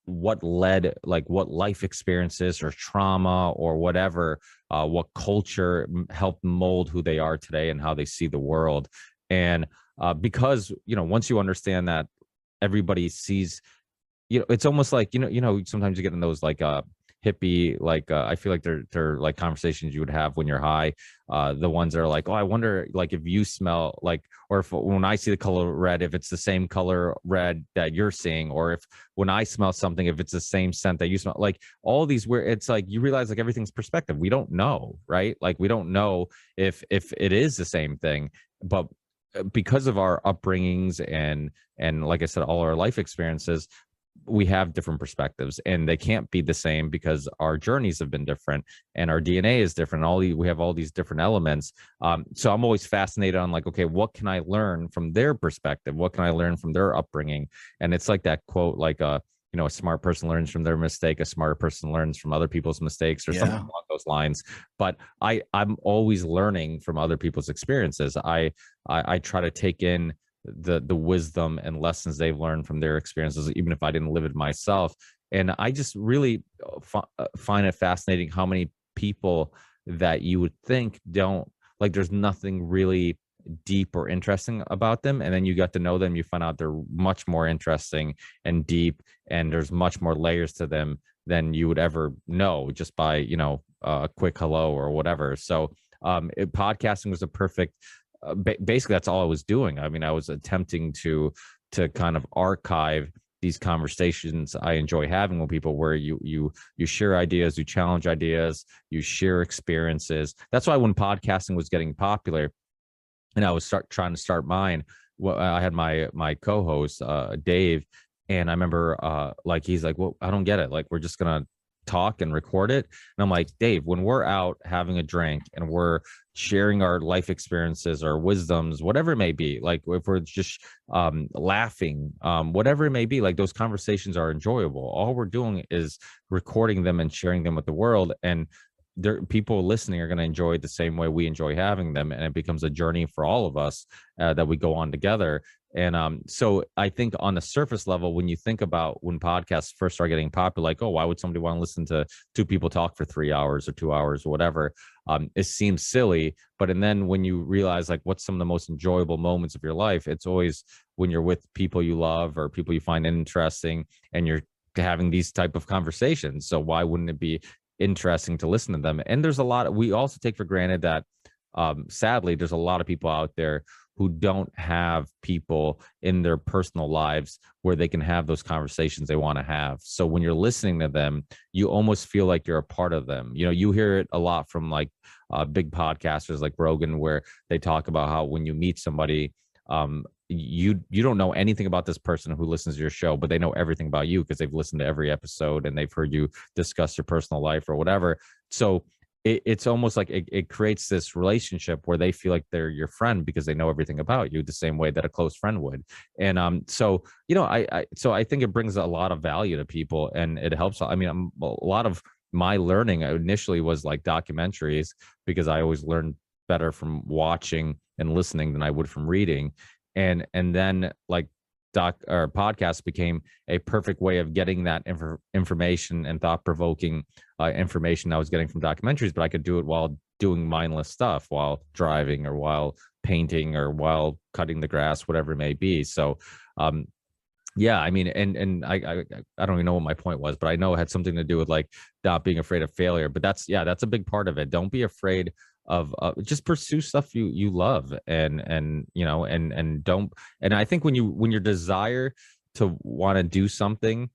what led, like what life experiences or trauma or whatever, what culture helped mold who they are today and how they see the world. And because, once you understand that everybody sees, it's almost like, sometimes you get in those like hippie, like I feel like they're like conversations you would have when you're high. The ones that are like, oh, I wonder like if you smell like, or if when I see the color red, if it's the same color red that you're seeing, or if when I smell something, if it's the same scent that you smell, like all these where it's like you realize like everything's perspective. We don't know, right? Like we don't know if it is the same thing, but because of our upbringings and like I said, all our life experiences, we have different perspectives, and they can't be the same because our journeys have been different and our DNA is different. We have all these different elements. So I'm always fascinated on like, okay, what can I learn from their perspective? What can I learn from their upbringing? And it's like that quote, like a smart person learns from their mistake, a smarter person learns from other people's mistakes, or something along those lines. But I'm always learning from other people's experiences. I try to take in the wisdom and lessons they've learned from their experiences, even if I didn't live it myself. And I just really find it fascinating how many people that you would think don't, like, there's nothing really deep or interesting about them, and then you get to know them, you find out they're much more interesting and deep, and there's much more layers to them than you would ever know just by a quick hello or whatever. So podcasting was a perfect basically that's all I was doing. I mean, I was attempting to kind of archive these conversations I enjoy having with people, where you share ideas, you challenge ideas, you share experiences. That's why when podcasting was getting popular and I was trying to start mine, well, I had my co-host Dave, and I remember like he's like, well, I don't get it, like we're just gonna talk and record it. And I'm like, Dave, when we're out having a drink and we're sharing our life experiences, our wisdoms, whatever it may be, like if we're just laughing, whatever it may be, like those conversations are enjoyable. All we're doing is recording them and sharing them with the world, and people listening are going to enjoy it the same way we enjoy having them, and it becomes a journey for all of us that we go on together. And so I think on the surface level, when you think about when podcasts first start getting popular, like, oh, why would somebody want to listen to two people talk for 3 hours or 2 hours or whatever? It seems silly. But and then when you realize like what's some of the most enjoyable moments of your life, it's always when you're with people you love or people you find interesting, and you're having these type of conversations. So why wouldn't it be interesting to listen to them? And there's a lot we also take for granted that sadly there's a lot of people out there who don't have people in their personal lives where they can have those conversations they want to have. So when you're listening to them, you almost feel like you're a part of them. You hear it a lot from like big podcasters like Rogan, where they talk about how when you meet somebody, you don't know anything about this person who listens to your show, but they know everything about you because they've listened to every episode and they've heard you discuss your personal life or whatever. So it's almost like it creates this relationship where they feel like they're your friend because they know everything about you the same way that a close friend would. And so I think it brings a lot of value to people, and it helps. I mean, a lot of my learning initially was like documentaries, because I always learned better from watching and listening than I would from reading. And then like podcasts became a perfect way of getting that information and thought-provoking information I was getting from documentaries, but I could do it while doing mindless stuff, while driving or while painting or while cutting the grass, whatever it may be. So yeah, I mean, and I don't even know what my point was, but I know it had something to do with like not being afraid of failure. But that's a big part of it. Don't be afraid of just pursue stuff you love, and don't. And I think when your desire to want to do something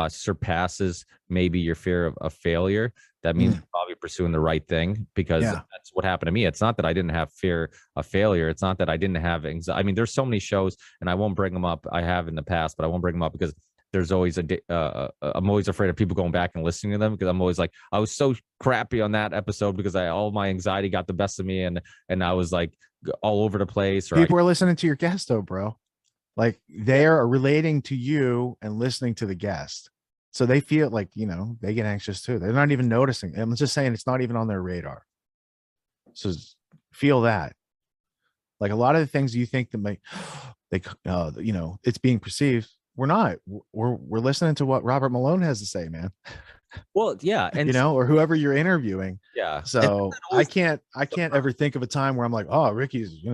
surpasses maybe your fear of failure, that means you're probably pursuing the right thing, because that's what happened to me. It's not that I didn't have fear of failure. It's not that I didn't have anxiety. I mean, there's so many shows, and I won't bring them up. I have in the past, but I won't bring them up because there's always I'm always afraid of people going back and listening to them, because I'm always like, I was so crappy on that episode because all my anxiety got the best of me, and I was like all over the place. Or People are listening to your guest though, bro. Like they are relating to you and listening to the guest. So they feel like, they get anxious too. They're not even noticing. I'm just saying it's not even on their radar. So feel that. Like a lot of the things you think that it's being perceived. We're not. We're listening to what Robert Malone has to say, man. Well, yeah, and or whoever you're interviewing. yeah. So I can't ever think of a time where I'm like, oh, Ricky's,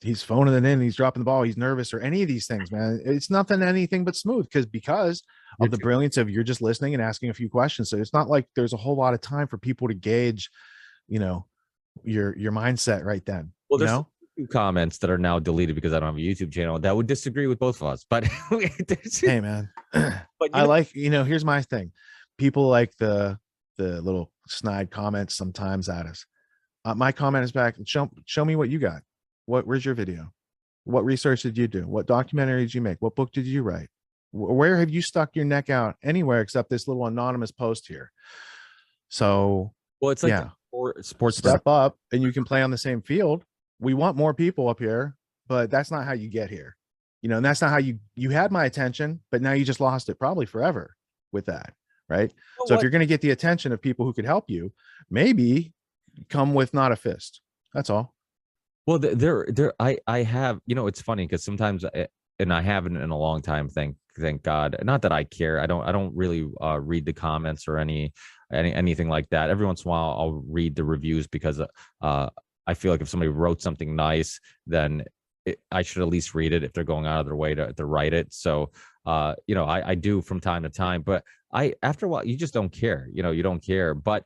he's phoning it in, he's dropping the ball, he's nervous, or any of these things, man. It's nothing, anything but smooth because of the brilliance of you're just listening and asking a few questions. So it's not like there's a whole lot of time for people to gauge, your mindset right then. Well, there's few comments that are now deleted because I don't have a YouTube channel that would disagree with both of us. But hey, man, but here's my thing. People like the little snide comments sometimes at us. My comment is back. Show me what you got. Where's your video? What research did you do? What documentary did you make? What book did you write? Where have you stuck your neck out anywhere except this little anonymous post here? So, well, it's like sports step up, and you can play on the same field. We want more people up here, but that's not how you get here. And that's not how you had my attention, but now you just lost it probably forever with that. Right. So if you're going to get the attention of people who could help you, maybe come with not a fist. That's all. Well, I have, it's funny because sometimes, and I haven't in a long time, thank God. Not that I care. I don't really read the comments or anything like that. Every once in a while, I'll read the reviews because I feel like if somebody wrote something nice, then I should at least read it if they're going out of their way to write it. So, I do from time to time, but after a while, you just don't care. You don't care. But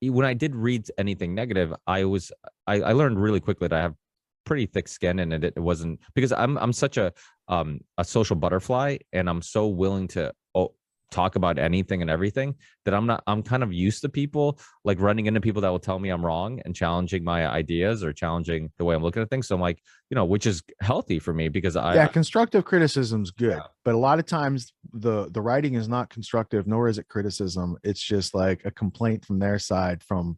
when I did read anything negative, I learned really quickly that I have pretty thick skin, and it wasn't because I'm such a social butterfly, and I'm so willing to talk about anything and everything that I'm kind of used to people like running into people that will tell me I'm wrong and challenging my ideas or challenging the way I'm looking at things. So I'm like, which is healthy for me because constructive criticism's good, but a lot of times the writing is not constructive, nor is it criticism. It's just like a complaint from their side from,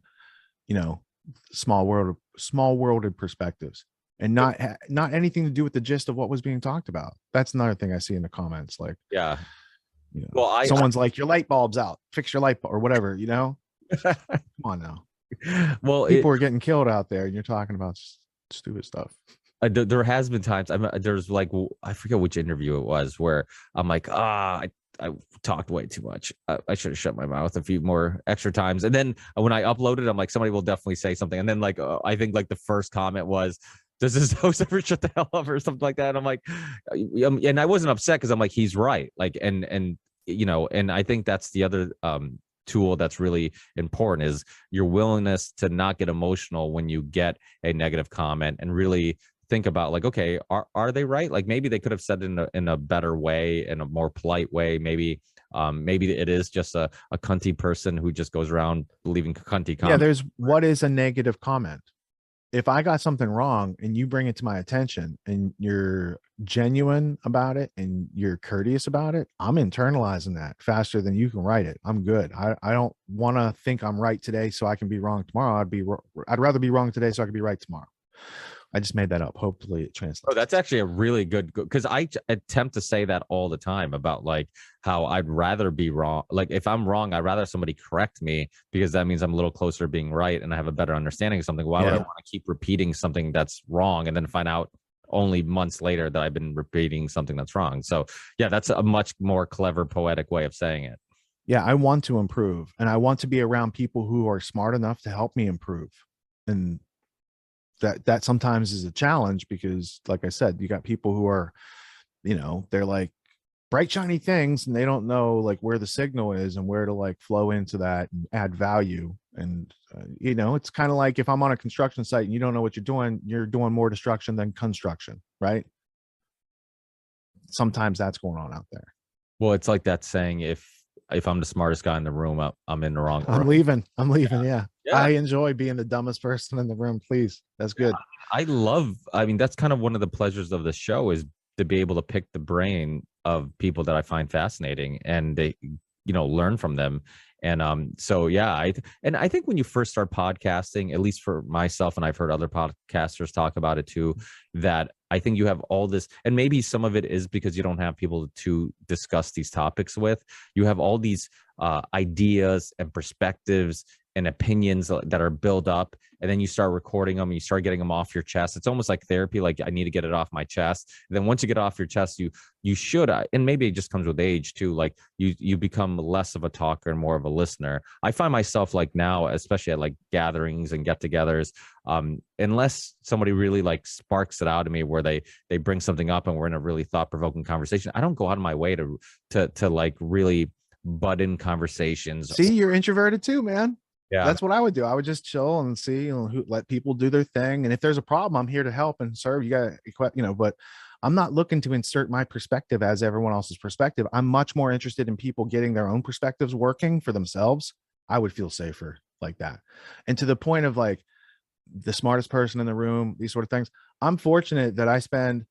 small worlded perspectives, and not anything to do with the gist of what was being talked about. That's another thing I see in the comments. Like, yeah. Well, someone's like, your light bulb's out, fix your light bulb or whatever, Come on now. Well, people are getting killed out there, and you're talking about stupid stuff. There has been times there's like, I forget which interview it was where I'm like, I talked way too much. I should have shut my mouth a few more extra times. And then when I uploaded, I'm like, somebody will definitely say something. And then like, I think like the first comment was, does this host ever shut the hell up or something like that? And I'm like, and I wasn't upset because I'm like, he's right. Like, and I think that's the other tool that's really important is your willingness to not get emotional when you get a negative comment and really think about like, okay, are they right? Like maybe they could have said it in a better way, in a more polite way. Maybe it is just a cunty person who just goes around believing cunty comments. Yeah, there's what is a negative comment. If I got something wrong and you bring it to my attention and you're genuine about it and you're courteous about it, I'm internalizing that faster than you can write it. I'm good. I don't want to think I'm right today so I can be wrong tomorrow. I'd rather be wrong today so I can be right tomorrow. I just made that up. Hopefully it translates. Oh, that's actually a really good, because I attempt to say that all the time about like how I'd rather be wrong. Like if I'm wrong, I'd rather somebody correct me because that means I'm a little closer to being right and I have a better understanding of something. Why would I want to keep repeating something that's wrong and then find out only months later that I've been repeating something that's wrong? So yeah, that's a much more clever, poetic way of saying it. Yeah, I want to improve, and I want to be around people who are smart enough to help me improve. And that sometimes is a challenge because, like I said, you got people who are, they're like bright, shiny things, and they don't know like where the signal is and where to like flow into that and add value. And, it's kind of like if I'm on a construction site and you don't know what you're doing more destruction than construction, right? Sometimes that's going on out there. Well, it's like that saying, if I'm the smartest guy in the room, I'm in the wrong room. I'm leaving. Yeah. I enjoy being the dumbest person in the room. Please. That's good. I mean, that's kind of one of the pleasures of the show is to be able to pick the brain of people that I find fascinating, and they, learn from them. And so yeah, I think when you first start podcasting, at least for myself, and I've heard other podcasters talk about it too, that I think you have all this, and maybe some of it is because you don't have people to discuss these topics with. You have all these ideas and perspectives and opinions that are built up, and then you start recording them and you start getting them off your chest. It's almost like therapy. Like, I need to get it off my chest. And then once you get it off your chest, you should, and maybe it just comes with age too, like you become less of a talker and more of a listener. I find myself like now, especially at like gatherings and get-togethers, unless somebody really like sparks it out of me where they bring something up and we're in a really thought-provoking conversation, I don't go out of my way to like really butt in conversations. See, you're introverted too, man. Yeah, That's what I would do. I would just chill and see, let people do their thing. And if there's a problem, I'm here to help and serve. You got, but I'm not looking to insert my perspective as everyone else's perspective. I'm much more interested in people getting their own perspectives working for themselves. I would feel safer like that. And to the point of like the smartest person in the room, these sort of things, I'm fortunate that I spend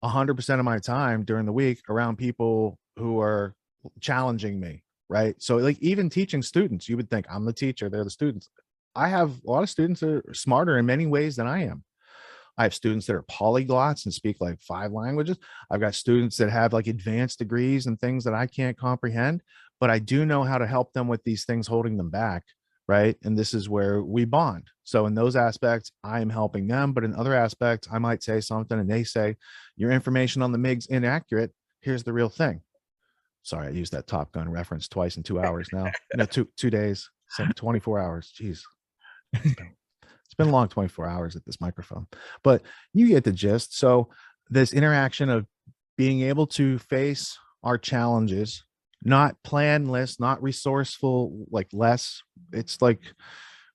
100% of my time during the week around people who are challenging me. Right. So like even teaching students, you would think I'm the teacher, they're the students. I have a lot of students that are smarter in many ways than I am. I have students that are polyglots and speak like 5 languages. I've got students that have like advanced degrees and things that I can't comprehend, but I do know how to help them with these things holding them back. Right. And this is where we bond. So in those aspects, I am helping them. But in other aspects, I might say something and they say, your information on the MIG's inaccurate. Here's the real thing. Sorry, I used that Top Gun reference twice in 2 hours now. No, 2 days, 24 hours. Jeez. It's been a long 24 hours at this microphone, but you get the gist. So this interaction of being able to face our challenges, not planless, not resourceful, like less. It's like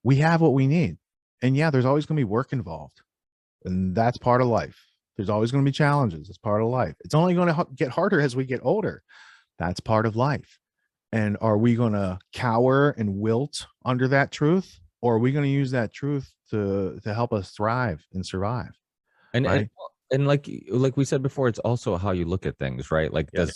we have what we need. And yeah, there's always going to be work involved. And that's part of life. There's always going to be challenges. It's part of life. It's only going to get harder as we get older. That's part of life. And are we going to cower and wilt under that truth? Or are we going to use that truth to help us thrive and survive? and Right? and like we said before, it's also how you look at things, right? Like Yes.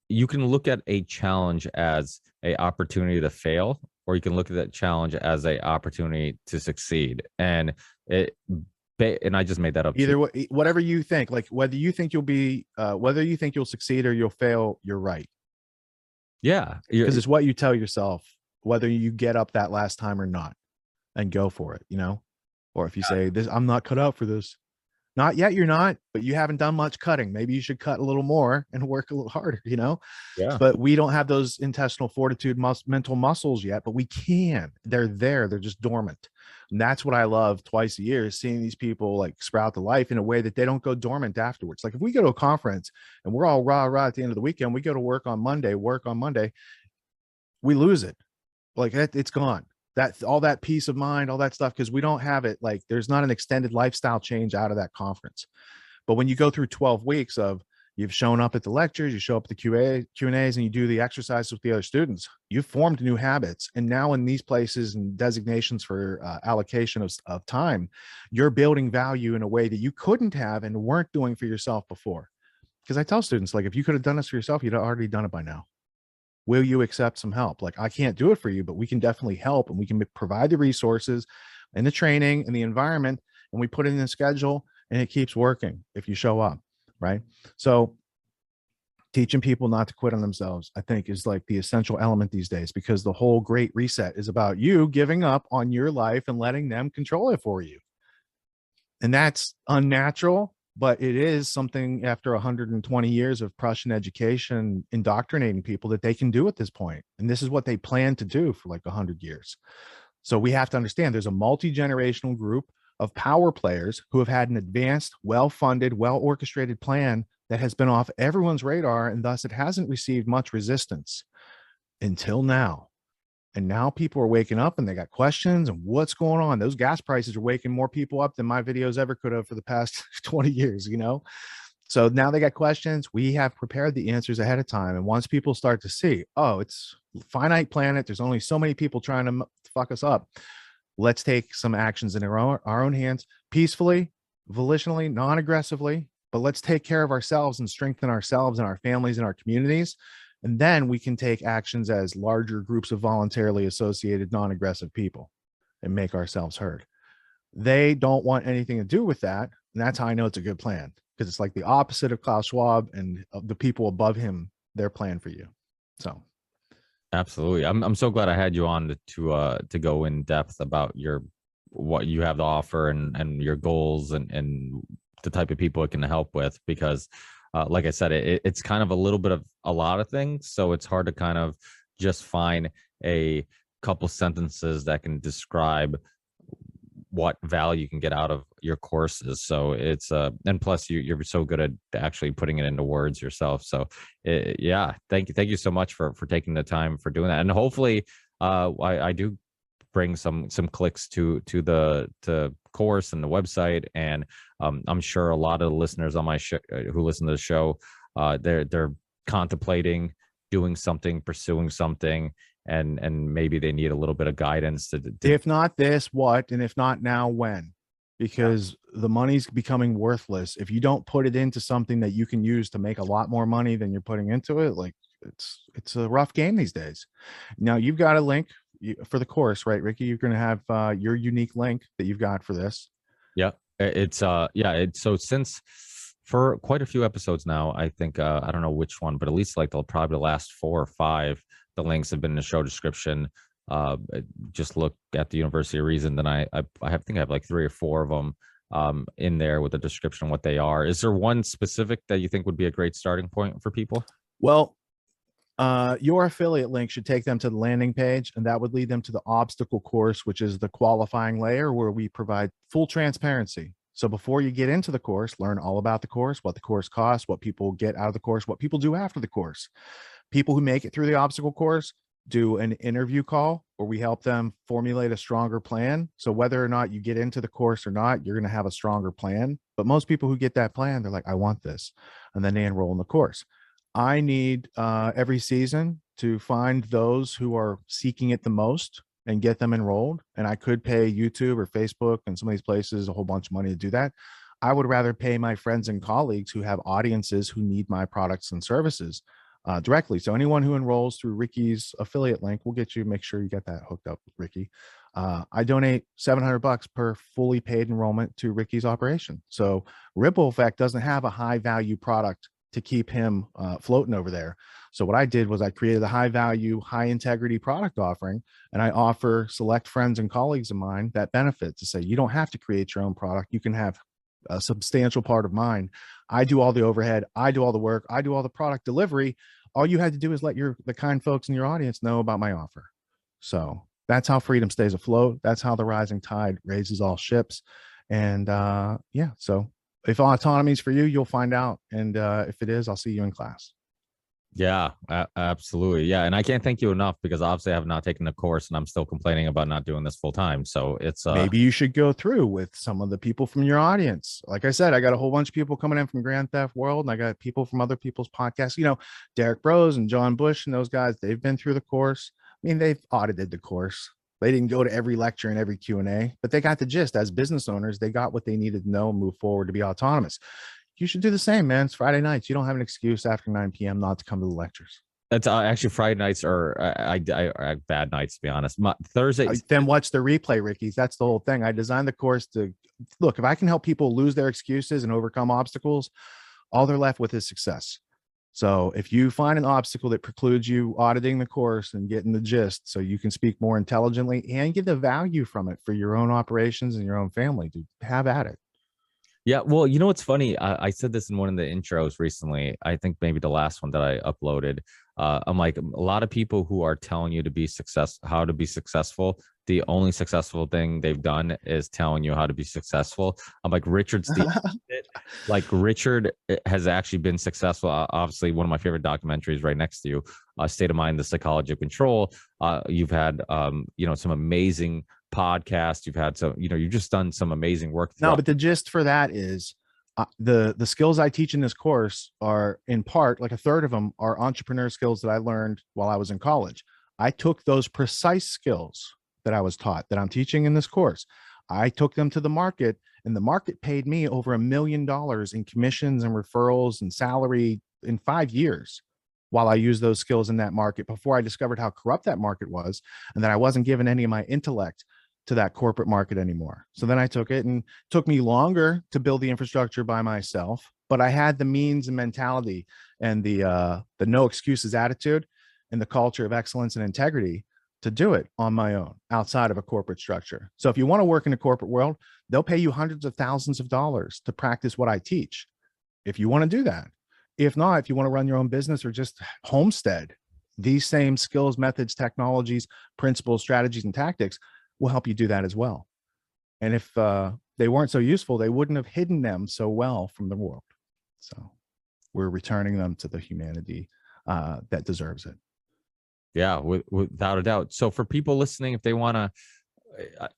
you can look at a challenge as a opportunity to fail, or you can look at that challenge as a opportunity to succeed. And I just made that up. Either way, whatever you think, like whether you think you'll succeed or you'll fail, you're right. Yeah, Because it's what you tell yourself, whether you get up that last time or not, and go for it, or if you say this, I'm not cut out for this. Not yet, you're not, but you haven't done much cutting. Maybe you should cut a little more and work a little harder, yeah. But we don't have those intestinal fortitude mental muscles yet, but we can. They're there. They're just dormant. And that's what I love twice a year, is seeing these people like sprout to life in a way that they don't go dormant afterwards. Like if we go to a conference and we're all rah at the end of the weekend, we go to work on Monday, we lose it. Like it's gone. That all that peace of mind, all that stuff, because we don't have it. Like there's not an extended lifestyle change out of that conference. But when you go through 12 weeks of you've shown up at the lectures, you show up at the Q&As, and you do the exercises with the other students, you've formed new habits. And now in these places and designations for allocation of time, you're building value in a way that you couldn't have and weren't doing for yourself before. Because I tell students, like, if you could have done this for yourself, you'd have already done it by now. Will you accept some help? Like, I can't do it for you, but we can definitely help, and we can provide the resources and the training and the environment, and we put it in the schedule, and it keeps working if you show up, right? So teaching people not to quit on themselves, I think, is like the essential element these days, because the whole Great Reset is about you giving up on your life and letting them control it for you. And that's unnatural, but it is something after 120 years of Prussian education indoctrinating people that they can do at this point. And this is what they plan to do for like 100 years. So we have to understand there's a multi-generational group of power players who have had an advanced, well-funded, well-orchestrated plan that has been off everyone's radar, and thus it hasn't received much resistance until now. And now people are waking up and they got questions and what's going on. Those gas prices are waking more people up than my videos ever could have for the past 20 years, So now they got questions. We have prepared the answers ahead of time. And once people start to see, oh, it's a finite planet, there's only so many people trying to fuck us up. Let's take some actions in our own hands, peacefully, volitionally, non-aggressively, but let's take care of ourselves and strengthen ourselves and our families and our communities. And then we can take actions as larger groups of voluntarily associated non-aggressive people and make ourselves heard. They don't want anything to do with that. And that's how I know it's a good plan, because it's like the opposite of Klaus Schwab and of the people above him, their plan for you. So Absolutely. I'm so glad I had you on to go in depth about what you have to offer and your goals and the type of people it can help with, because like I said, it's kind of a little bit of a lot of things. So it's hard to kind of just find a couple sentences that can describe what value you can get out of your courses. So it's and plus you're so good at actually putting it into words yourself. So yeah, thank you so much for taking the time for doing that. And hopefully I do bring some clicks to the course and the website. And I'm sure a lot of the listeners on my show who listen to the show, they're contemplating doing something, pursuing something, and maybe they need a little bit of guidance to if not this, what? And if not now, when? Because the money's becoming worthless if you don't put it into something that you can use to make a lot more money than you're putting into it. Like it's a rough game these days. Now you've got a link for the course, right, Ricky? You're going to have your unique link that you've got for this. Yeah, it's so since for quite a few episodes now, I think I don't know which one, but at least like probably the last 4 or 5, the links have been in the show description. Just look at the University of Reason. Then I think I have like 3 or 4 of them in there with the description of what they are. Is there one specific that you think would be a great starting point for people? Well, your affiliate link should take them to the landing page, and that would lead them to the obstacle course, which is the qualifying layer where we provide full transparency. So before you get into the course, learn all about the course, what the course costs, what people get out of the course, what people do after the course. People who make it through the obstacle course do an interview call where we help them formulate a stronger plan. So whether or not you get into the course or not, you're going to have a stronger plan. But most people who get that plan, they're like, I want this. And then they enroll in the course. I need every season to find those who are seeking it the most and get them enrolled. And I could pay YouTube or Facebook and some of these places a whole bunch of money to do that. I would rather pay my friends and colleagues who have audiences who need my products and services directly. So anyone who enrolls through Ricky's affiliate link will get you, make sure you get that hooked up with Ricky. I donate $700 per fully paid enrollment to Ricky's operation. So Ripple Effect doesn't have a high value product to keep him floating over there. So what I did was I created a high value, high integrity product offering, and I offer select friends and colleagues of mine that benefit to say, you don't have to create your own product. You can have a substantial part of mine. I do all the overhead. I do all the work. I do all the product delivery. All you had to do is let the kind folks in your audience know about my offer. So that's how freedom stays afloat. That's how the rising tide raises all ships. And yeah, so if autonomy is for you, you'll find out. And if it is, I'll see you in class. Yeah, absolutely. Yeah. And I can't thank you enough, because obviously I have not taken the course and I'm still complaining about not doing this full time. So it's maybe you should go through with some of the people from your audience. Like I said, I got a whole bunch of people coming in from Grand Theft World, and I got people from other people's podcasts, you know, Derek Bros and John Bush and those guys, they've been through the course. I mean, they've audited the course. They didn't go to every lecture and every Q&A, but they got the gist. As business owners, they got what they needed to know and move forward to be autonomous. You should do the same, man. It's Friday nights. You don't have an excuse after 9 p.m. not to come to the lectures. It's actually Friday nights are I bad nights, to be honest. Thursday. Then watch the replay, Ricky's. That's the whole thing. I designed the course to look, if I can help people lose their excuses and overcome obstacles, all they're left with is success. So if you find an obstacle that precludes you auditing the course and getting the gist so you can speak more intelligently and get the value from it for your own operations and your own family, dude, have at it. Yeah, well, you know what's funny? I said this in one of the intros recently. I think maybe the last one that I uploaded. I'm like, a lot of people who are telling you to be how to be successful, the only successful thing they've done is telling you how to be successful. I'm like, Richard has actually been successful. Obviously, one of my favorite documentaries right next to you, State of Mind, The Psychology of Control. You've had, some amazing podcasts. You've had you've just done some amazing work. No, but the gist for that is the skills I teach in this course are in part, like a third of them are entrepreneur skills that I learned while I was in college. I took those precise skills that I was taught that I'm teaching in this course. I took them to the market And the market paid me over $1 million in commissions and referrals and salary in 5 years while I used those skills in that market before I discovered how corrupt that market was and that I wasn't giving any of my intellect to that corporate market anymore. So then I took it, and it took me longer to build the infrastructure by myself, but I had the means and mentality and the no excuses attitude and the culture of excellence and integrity to do it on my own outside of a corporate structure. So if you want to work in the corporate world, they'll pay you hundreds of thousands of dollars to practice what I teach, if you want to do that. If not, if you want to run your own business or just homestead, these same skills, methods, technologies, principles, strategies, and tactics will help you do that as well. And if they weren't so useful, they wouldn't have hidden them so well from the world. So we're returning them to the humanity that deserves it. Yeah, without a doubt. So for people listening, if they want to,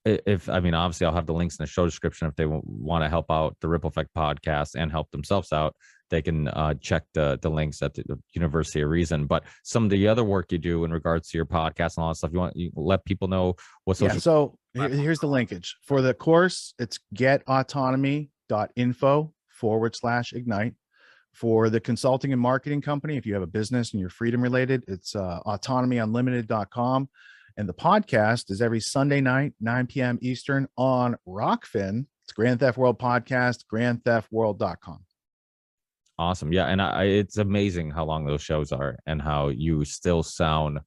obviously I'll have the links in the show description. If they want to help out the Ripple Effect podcast and help themselves out, they can check the links at the University of Reason. But some of the other work you do in regards to your podcast and all that stuff, you let people know what social. Yeah, so here's the linkage for the course. It's getautonomy.info/ignite. For the consulting and marketing company, if you have a business and you're freedom related, it's autonomyunlimited.com. And the podcast is every Sunday night, 9 p.m. Eastern on Rockfin. It's Grand Theft World Podcast, grandtheftworld.com. Awesome. Yeah. And it's amazing how long those shows are and how you still sound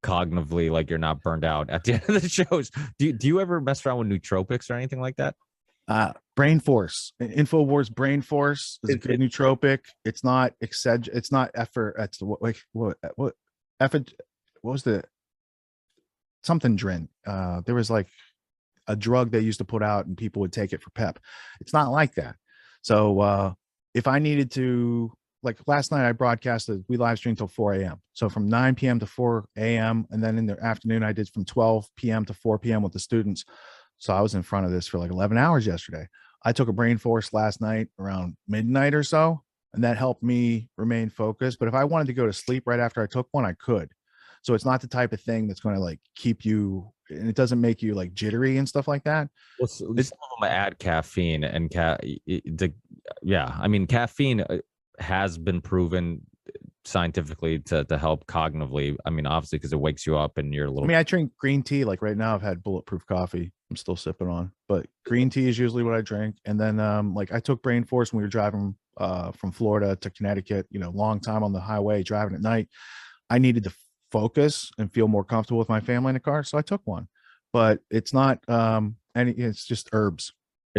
cognitively like you're not burned out at the end of the shows. Do you ever mess around with nootropics or anything like that? Brain Force, InfoWars Brain Force is a good nootropic. It's not it's not effort. It's what effort. What was the something Drin? There was like a drug they used to put out and people would take it for pep. It's not like that. So if I needed to, like last night I broadcasted, we live streamed till 4 a.m. So from 9 p.m. to 4 a.m. And then in the afternoon, I did from 12 p.m. to 4 p.m. with the students. So I was in front of this for like 11 hours yesterday. I took a Brain Force last night around midnight or so, and that helped me remain focused. But if I wanted to go to sleep right after I took one, I could. So it's not the type of thing that's going to like keep you, and it doesn't make you like jittery and stuff like that. Well, some of them add caffeine and caffeine has been proven scientifically to help cognitively. I mean, obviously, because it wakes you up and you're a little. I drink green tea. Like right now, I've had bulletproof coffee. I'm still sipping on, but green tea is usually what I drink. And then, like I took Brain Force when we were driving from Florida to Connecticut. Long time on the highway driving at night. I needed to focus and feel more comfortable with my family in the car, so I took one. But it's not it's just herbs.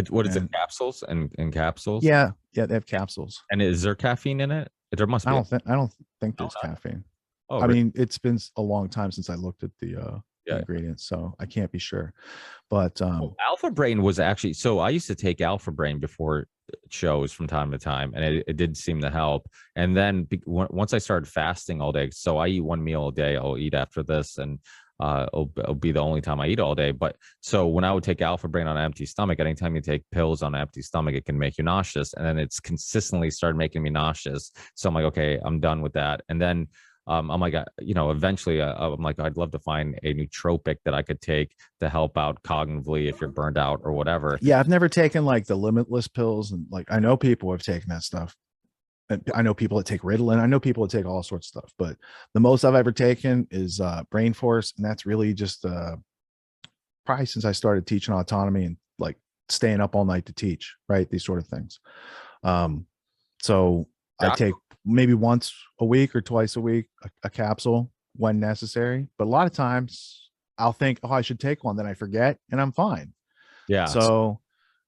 What is it? Capsules and capsules? Yeah, they have capsules. And is there caffeine in it? There must be. I don't think there's caffeine. Oh, I mean, it's been a long time since I looked at the ingredients, so I can't be sure. But Alpha Brain was actually, so I used to take Alpha Brain before shows from time to time, and it did seem to help. And then once I started fasting all day, so I eat one meal a day. I'll eat after this, and it'll be the only time I eat all day. But so when I would take Alpha Brain on an empty stomach, anytime you take pills on an empty stomach, it can make you nauseous. And then it's consistently started making me nauseous. So I'm like, okay, I'm done with that. And then I'm like, eventually I'm like, I'd love to find a nootropic that I could take to help out cognitively if you're burned out or whatever. Yeah, I've never taken like the Limitless pills, and like I know people who have taken that stuff. I know people that take Ritalin. I know people that take all sorts of stuff, but the most I've ever taken is Brain Force, and that's really just probably since I started teaching autonomy and like staying up all night to teach, right? These sort of things. So I take maybe once a week or twice a week a capsule when necessary, but a lot of times I'll think, oh, I should take one, then I forget, and I'm fine. Yeah. So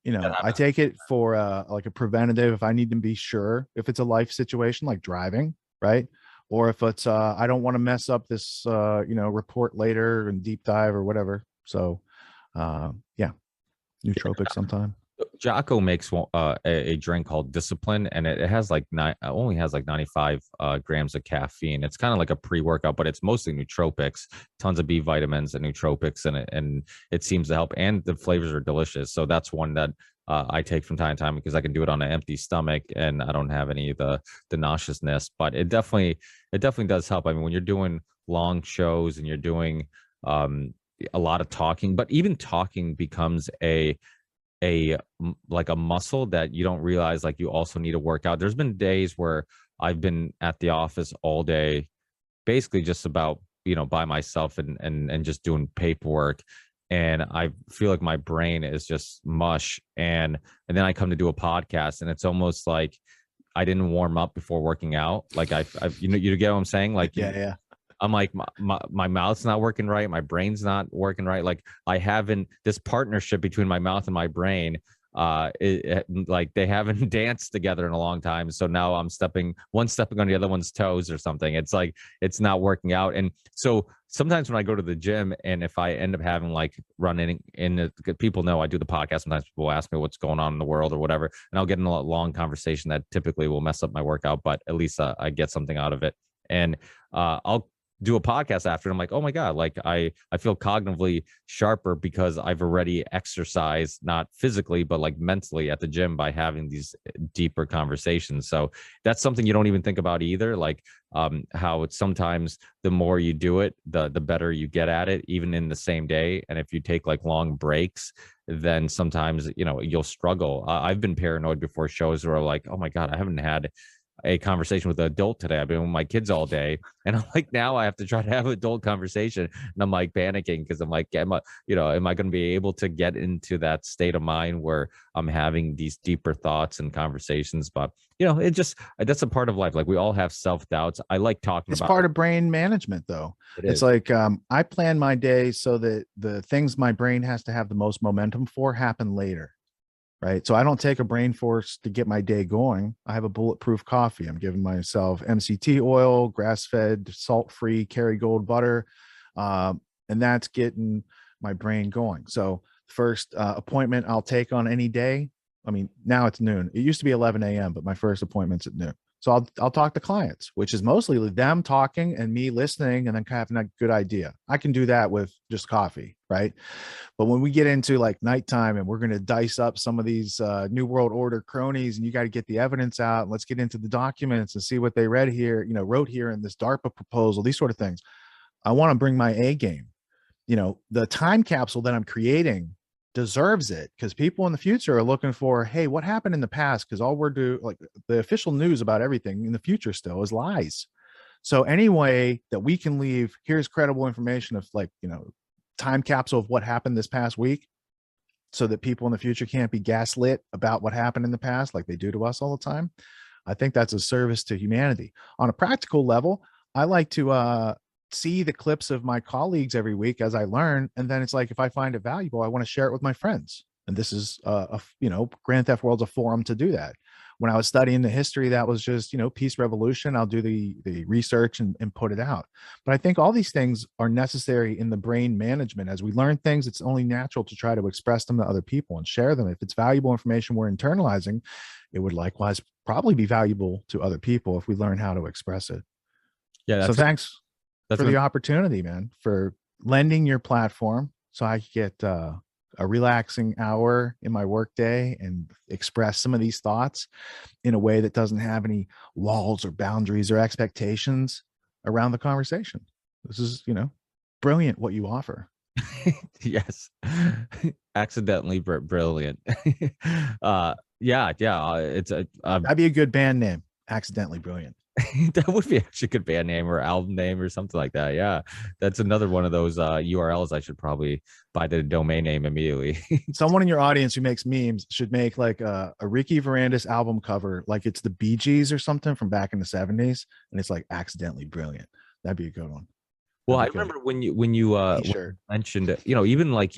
I take it for like a preventative if I need to be sure if it's a life situation like driving, right? Or if it's I don't want to mess up this report later and deep dive or whatever. So nootropic sometime. Jocko makes a drink called Discipline, and it has like only has like 95 grams of caffeine. It's kind of like a pre-workout, but it's mostly nootropics, tons of B vitamins and nootropics in it, and it seems to help. And the flavors are delicious. So that's one that I take from time to time because I can do it on an empty stomach and I don't have any of the nauseousness. But it definitely does help. I mean, when you're doing long shows and you're doing a lot of talking, but even talking becomes a like a muscle that you don't realize like you also need to work out. There's been days where I've been at the office all day, basically just about, by myself and just doing paperwork. And I feel like my brain is just mush. And then I come to do a podcast and it's almost like I didn't warm up before working out. Like I you get what I'm saying? Like, Yeah. I'm like, my mouth's not working right. My brain's not working right. Like I haven't, this partnership between my mouth and my brain, like they haven't danced together in a long time. So now I'm stepping on the other one's toes or something. It's like, it's not working out. And so sometimes when I go to the gym and if I end up having like running in, people know I do the podcast. Sometimes people ask me what's going on in the world or whatever. And I'll get in a long conversation that typically will mess up my workout, but at least I get something out of it. And I'll do a podcast after, and I'm like, oh my God, like I feel cognitively sharper because I've already exercised, not physically, but like mentally at the gym by having these deeper conversations. So that's something you don't even think about either. Like how it's sometimes the more you do it, the better you get at it, even in the same day. And if you take like long breaks, then sometimes, you'll struggle. I've been paranoid before shows where I'm like, oh my God, I haven't had a conversation with an adult today. I've been with my kids all day, and I'm like, now I have to try to have an adult conversation, and I'm like panicking because I'm like, am I going to be able to get into that state of mind where I'm having these deeper thoughts and conversations? But it just, that's a part of life. Like we all have self-doubts. I like talking It's about part of brain management, though. It's like I plan my day so that the things my brain has to have the most momentum for happen later. Right. So I don't take a brain force to get my day going. I have a bulletproof coffee. I'm giving myself MCT oil, grass-fed, salt-free Kerrygold butter. And that's getting my brain going. So first appointment I'll take on any day. I mean, now it's noon. It used to be 11 a.m., but my first appointment's at noon. So I'll talk to clients, which is mostly them talking and me listening and then having a good idea. I can do that with just coffee, right? But when we get into like nighttime and we're going to dice up some of these New World Order cronies and you got to get the evidence out, and let's get into the documents and see what they wrote here in this DARPA proposal, these sort of things. I want to bring my A game. The time capsule that I'm creating deserves it because people in the future are looking for, hey, what happened in the past? Because all we're doing, like the official news about everything in the future still is lies. So any way that we can leave, here's credible information of like, time capsule of what happened this past week so that people in the future can't be gaslit about what happened in the past like they do to us all the time. I think that's a service to humanity. On a practical level, I like to see the clips of my colleagues every week as I learn. And then it's like, if I find it valuable, I want to share it with my friends. And this is, Grand Theft World's a forum to do that. When I was studying the history, that was just, peace revolution. I'll do the research and put it out. But I think all these things are necessary in the brain management. As we learn things, it's only natural to try to express them to other people and share them. If it's valuable information we're internalizing, it would likewise probably be valuable to other people if we learn how to express it. Yeah. So thanks for the opportunity, man, for lending your platform so I could get a relaxing hour in my workday and express some of these thoughts in a way that doesn't have any walls or boundaries or expectations around the conversation. This is, brilliant what you offer. Yes. Accidentally brilliant. It's That'd be a good band name. Accidentally Brilliant. That would be actually a good band name or album name or something like that. Yeah, that's another one of those URLs I should probably buy the domain name immediately. Someone in your audience who makes memes should make like a Ricky Varandas album cover, like it's the Bee Gees or something from back in the 70s, and it's like Accidentally Brilliant. That'd be a good one. Well, I remember when you mentioned, even like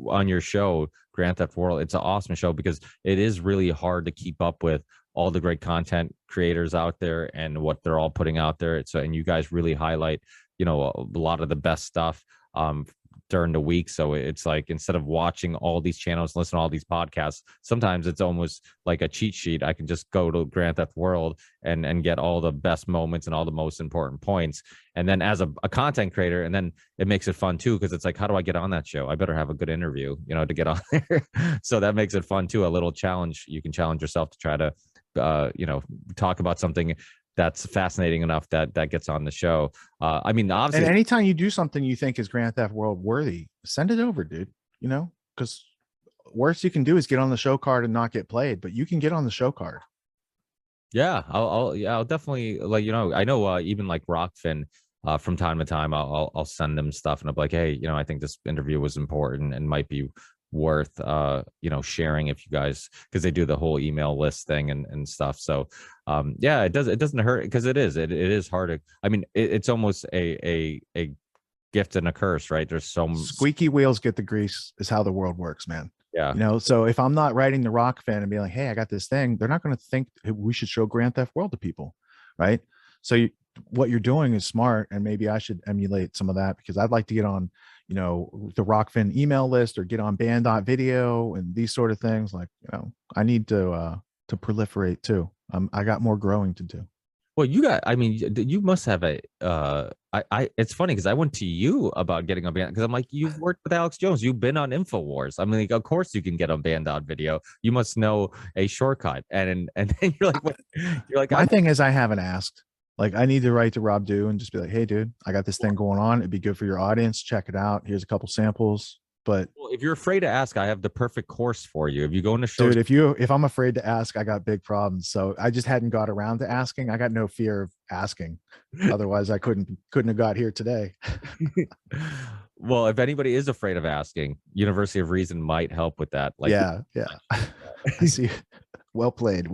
on your show, Grand Theft World, it's an awesome show because it is really hard to keep up with all the great content creators out there and what they're all putting out there. And you guys really highlight, a lot of the best stuff during the week. So it's like, instead of watching all these channels, listen to all these podcasts, sometimes it's almost like a cheat sheet. I can just go to Grand Theft World and get all the best moments and all the most important points. And then as a content creator, and then it makes it fun too, because it's like, how do I get on that show? I better have a good interview, to get on there. So that makes it fun too. A little challenge. You can challenge yourself to try to talk about something that's fascinating enough that gets on the show. I mean, obviously, and anytime you do something you think is Grand Theft World worthy, send it over, dude. Because worst you can do is get on the show card and not get played, but you can get on the show card. Yeah, I'll definitely, like, I know even like Rockfin, from time to time, I'll send them stuff and I'm like, hey, I think this interview was important and might be worth sharing if you guys, because they do the whole email list thing and stuff. So yeah, it doesn't hurt, because it is hard to, I mean, it's almost a gift and a curse, right? There's Squeaky wheels get the grease is how the world works, man. Yeah. So if I'm not writing the Rock fan and being like, hey, I got this thing, they're not going to think we should show Grand Theft World to people, right? So what you're doing is smart, and maybe I should emulate some of that, because I'd like to get on, the Rockfin email list, or get on band.video and these sort of things. Like, I need to proliferate too. I got more growing to do. Well, you must have it's funny because I went to you about getting on band, because I'm like, you've worked with Alex Jones, you've been on InfoWars. I mean, like, of course you can get on band.video. You must know a shortcut. And then you're like, what? You're like, my thing is, I haven't asked. Like, I need to write to Rob Dew and just be like, hey, dude, I got this thing going on. It'd be good for your audience. Check it out. Here's a couple samples. But if you're afraid to ask, I have the perfect course for you. If you go into shows, dude, if I'm afraid to ask, I got big problems. So I just hadn't got around to asking. I got no fear of asking. Otherwise, I couldn't have got here today. Well, if anybody is afraid of asking, University of Reason might help with that. Like, yeah. I see. Well played.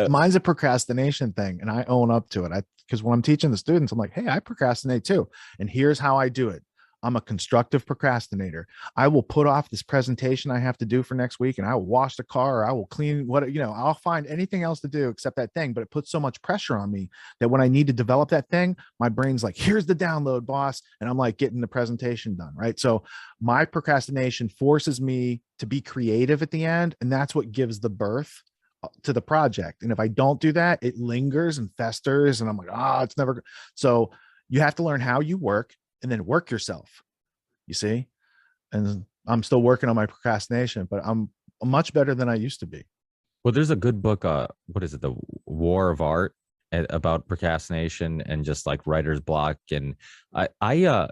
Mine's a procrastination thing, and I own up to it. Because when I'm teaching the students, I'm like, hey, I procrastinate too. And here's how I do it. I'm a constructive procrastinator. I will put off this presentation I have to do for next week, and I will wash the car, or I will clean I'll find anything else to do except that thing. But it puts so much pressure on me that when I need to develop that thing, my brain's like, here's the download, boss. And I'm like getting the presentation done. Right. So my procrastination forces me to be creative at the end. And that's what gives the birth to the project. And if I don't do that, it lingers and festers. And I'm like, it's never. So you have to learn how you work, and then work yourself, you see? And I'm still working on my procrastination, but I'm much better than I used to be. Well, there's a good book, what is it? The War of Art, about procrastination and just like writer's block. And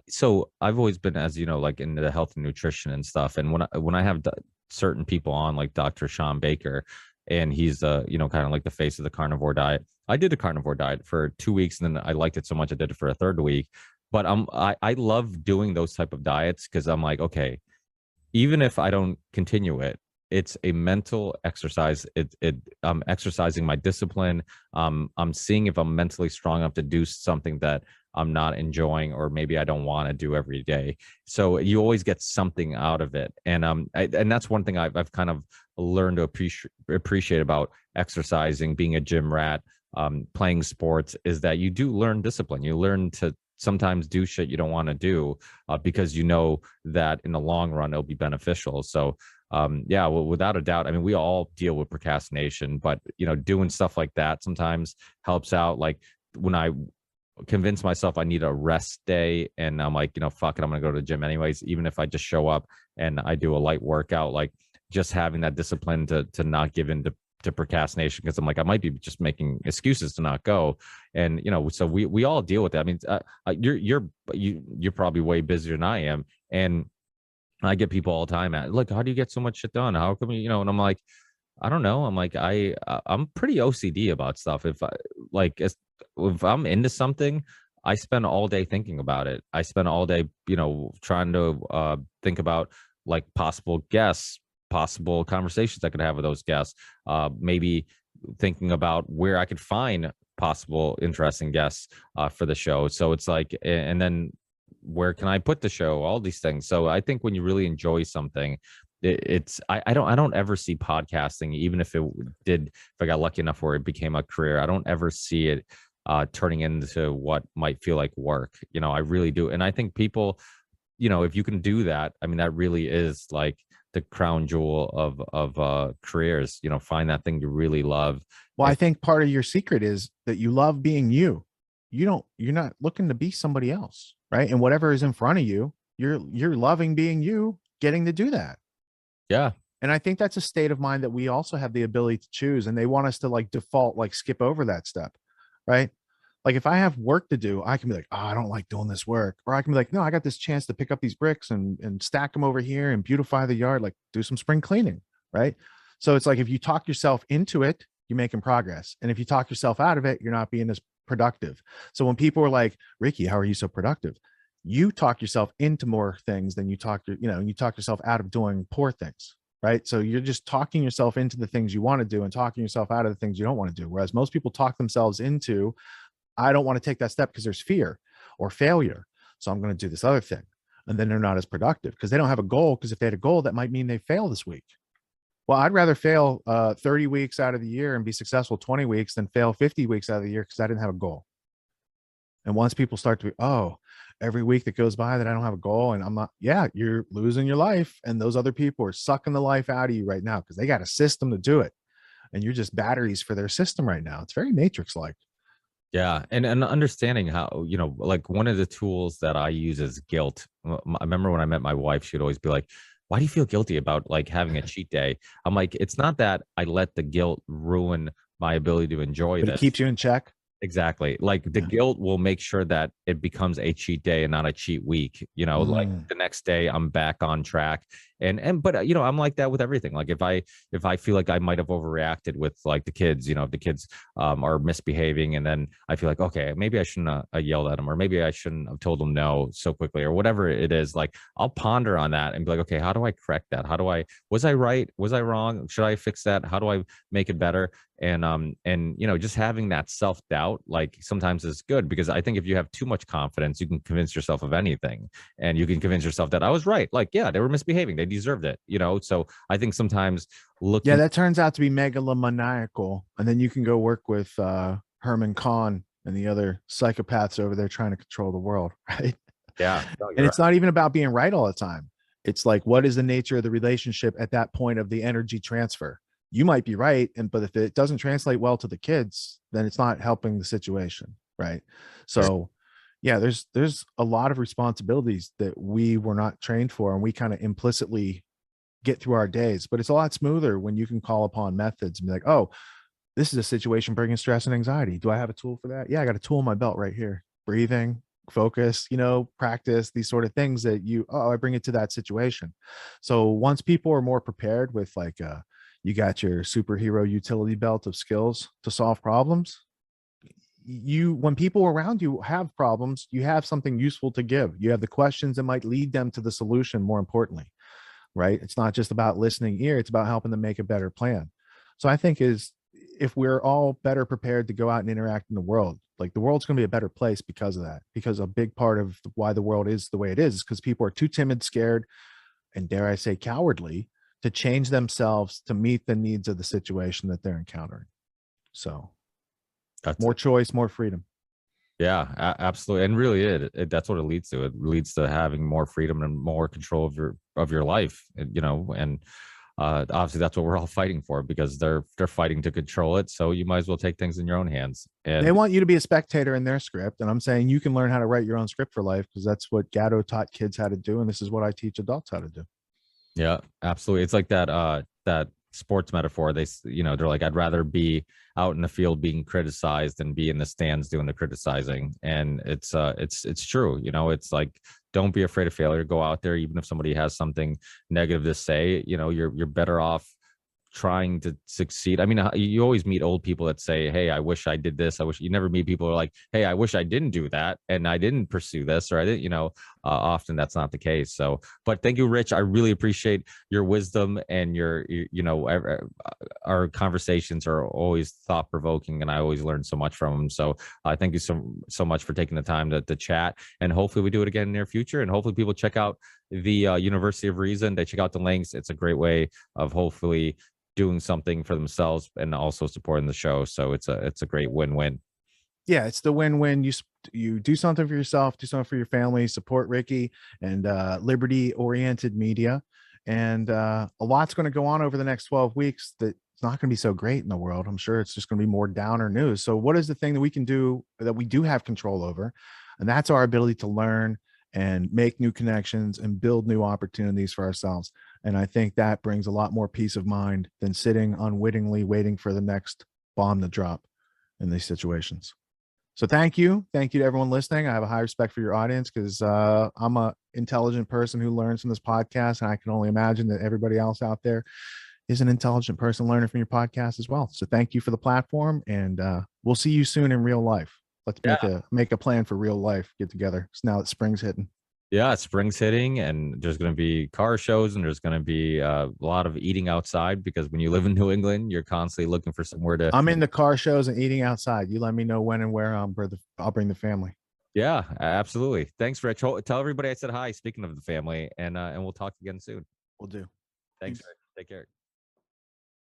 so I've always been, as you know, like into the health and nutrition and stuff. And when I have certain people on, like Dr. Sean Baker, and he's kind of like the face of the carnivore diet. I did a carnivore diet for 2 weeks, and then I liked it so much I did it for a third week. But I love doing those type of diets, because I'm like, okay, even if I don't continue it, it's a mental exercise. I'm exercising my discipline. I'm seeing if I'm mentally strong enough to do something that I'm not enjoying, or maybe I don't want to do every day. So you always get something out of it. And and that's one thing I've kind of learned to appreciate about exercising, being a gym rat, playing sports, is that you do learn discipline. You learn to sometimes do shit you don't want to do, because you know that in the long run it'll be beneficial. So yeah, well, without a doubt, I mean, we all deal with procrastination, but doing stuff like that sometimes helps out. Like when I convince myself I need a rest day, and I'm like, fuck it, I'm gonna go to the gym anyways, even if I just show up and I do a light workout. Like, just having that discipline to not give in to procrastination, because I'm like, I might be just making excuses to not go. And so we all deal with that. I mean, you're probably way busier than I am, and I get people all the time at, look, how do you get so much shit done? How come and I'm like, I don't know. I'm like, I'm pretty OCD about stuff. If I'm into something, I spend all day thinking about it. I spend all day trying to think about like possible guests, possible conversations I could have with those guests, maybe thinking about where I could find possible interesting guests for the show. So it's like, and then where can I put the show, all these things. So I think when you really enjoy something, I don't ever see podcasting, even if I got lucky enough where it became a career, I don't ever see it turning into what might feel like work. I really do. And I think people, if you can do that, I mean, that really is like the crown jewel of careers. Find that thing you really love. Well, I think part of your secret is that you love being you. You're not looking to be somebody else, right? And whatever is in front of you, you're loving being you, getting to do that. Yeah. And I think that's a state of mind that we also have the ability to choose, and they want us to like default, like skip over that step, right? Like if I have work to do, I can be like, oh, I don't like doing this work. Or I can be like, no, I got this chance to pick up these bricks and stack them over here and beautify the yard, like do some spring cleaning. Right. So it's like if you talk yourself into it, you're making progress. And if you talk yourself out of it, you're not being as productive. So when people are like, Ricky, how are you so productive? You talk yourself into more things than you talk yourself out of doing poor things. Right. So you're just talking yourself into the things you want to do and talking yourself out of the things you don't want to do. Whereas most people talk themselves into, I don't want to take that step because there's fear or failure. So I'm going to do this other thing. And then they're not as productive because they don't have a goal. Because if they had a goal, that might mean they fail this week. Well, I'd rather fail 30 weeks out of the year and be successful 20 weeks than fail 50 weeks out of the year because I didn't have a goal. And once people start to be, oh, every week that goes by that I don't have a goal and I'm not, yeah, you're losing your life. And those other people are sucking the life out of you right now because they got a system to do it. And you're just batteries for their system right now. It's very Matrix-like. Yeah, and understanding how, like one of the tools that I use is guilt. I remember when I met my wife, she'd always be like, "Why do you feel guilty about like having a cheat day?" I'm like, "It's not that I let the guilt ruin my ability to enjoy But this." it keeps you in check. Exactly. Like the guilt will make sure that it becomes a cheat day and not a cheat week. Like the next day I'm back on track. But I'm like that with everything. Like if I feel like I might have overreacted with like the kids, if the kids are misbehaving, and then I feel like, okay, maybe I shouldn't have yelled at them, or maybe I shouldn't have told them no so quickly, or whatever it is. Like I'll ponder on that and be like, okay, how do I correct that? Was I right? Was I wrong? Should I fix that? How do I make it better? And just having that self-doubt like sometimes is good, because I think if you have too much confidence, you can convince yourself of anything, and you can convince yourself that I was right. Like, yeah, they were misbehaving, they deserved it, so I think sometimes looking, yeah, that turns out to be megalomaniacal, and then you can go work with Herman Kahn and the other psychopaths over there trying to control the world. Right. yeah, no, And you're it's not even about being right all the time. It's like, what is the nature of the relationship at that point of the energy transfer? You might be right, but if it doesn't translate well to the kids, then it's not helping the situation, right? So yeah, there's a lot of responsibilities that we were not trained for, and we kind of implicitly get through our days. But it's a lot smoother when you can call upon methods and be like, oh, this is a situation bringing stress and anxiety. Do I have a tool for that? Yeah, I got a tool in my belt right here. Breathing, focus, practice, these sort of things that I bring it to that situation. So once people are more prepared with like you got your superhero utility belt of skills to solve problems, when people around you have problems, you have something useful to give. You have the questions that might lead them to the solution, more importantly, right? It's not just about listening ear, it's about helping them make a better plan. So I think if we're all better prepared to go out and interact in the world, like the world's going to be a better place because of that. Because a big part of why the world is the way it is because people are too timid, scared, and dare I say cowardly to change themselves to meet the needs of the situation that they're encountering. So more choice, more freedom. Yeah, absolutely. And really that's what it leads to. It leads to having more freedom and more control of your life, and obviously that's what we're all fighting for, because they're fighting to control it. So you might as well take things in your own hands. And they want you to be a spectator in their script. And I'm saying you can learn how to write your own script for life, because that's what Gatto taught kids how to do. And this is what I teach adults how to do. Yeah, absolutely. It's like that sports metaphor. They're like, I'd rather be out in the field being criticized than be in the stands doing the criticizing. And it's true. It's like, don't be afraid of failure. Go out there, even if somebody has something negative to say. You're better off trying to succeed. I mean, you always meet old people that say, hey, I wish I did this. I wish. You never meet people who are like, hey, I wish I didn't do that and I didn't pursue this, or I didn't, often that's not the case. So, but thank you, Rich. I really appreciate your wisdom, and our conversations are always thought provoking, and I always learn so much from them. So thank you so much for taking the time to chat, and hopefully we do it again in the near future, and hopefully people check out the University of Reason. They check out the links. It's a great way of hopefully doing something for themselves and also supporting the show. So it's a great win-win. Yeah, it's the win-win. You do something for yourself, do something for your family, support Ricky and liberty-oriented media. And a lot's going to go on over the next 12 weeks that's not going to be so great in the world. I'm sure it's just going to be more downer news. So what is the thing that we can do that we do have control over? And that's our ability to learn and make new connections and build new opportunities for ourselves. And I think that brings a lot more peace of mind than sitting unwittingly waiting for the next bomb to drop in these situations. So thank you to everyone listening. I have a high respect for your audience because I'm a intelligent person who learns from this podcast, and I can only imagine that everybody else out there is an intelligent person learning from your podcast as well. So thank you for the platform, and we'll see you soon in real life. Let's make a plan for real life. Get together. So now that spring's hitting. Yeah, spring's hitting, and there's going to be car shows, and there's going to be a lot of eating outside because when you live in New England, you're constantly looking for somewhere to. I'm in the car shows and eating outside. You let me know when and where. I'll bring the family. Yeah, absolutely. Thanks, Rich. Tell everybody I said hi. Speaking of the family, and we'll talk again soon. We'll do. Thanks, Peace. Rich. Take care.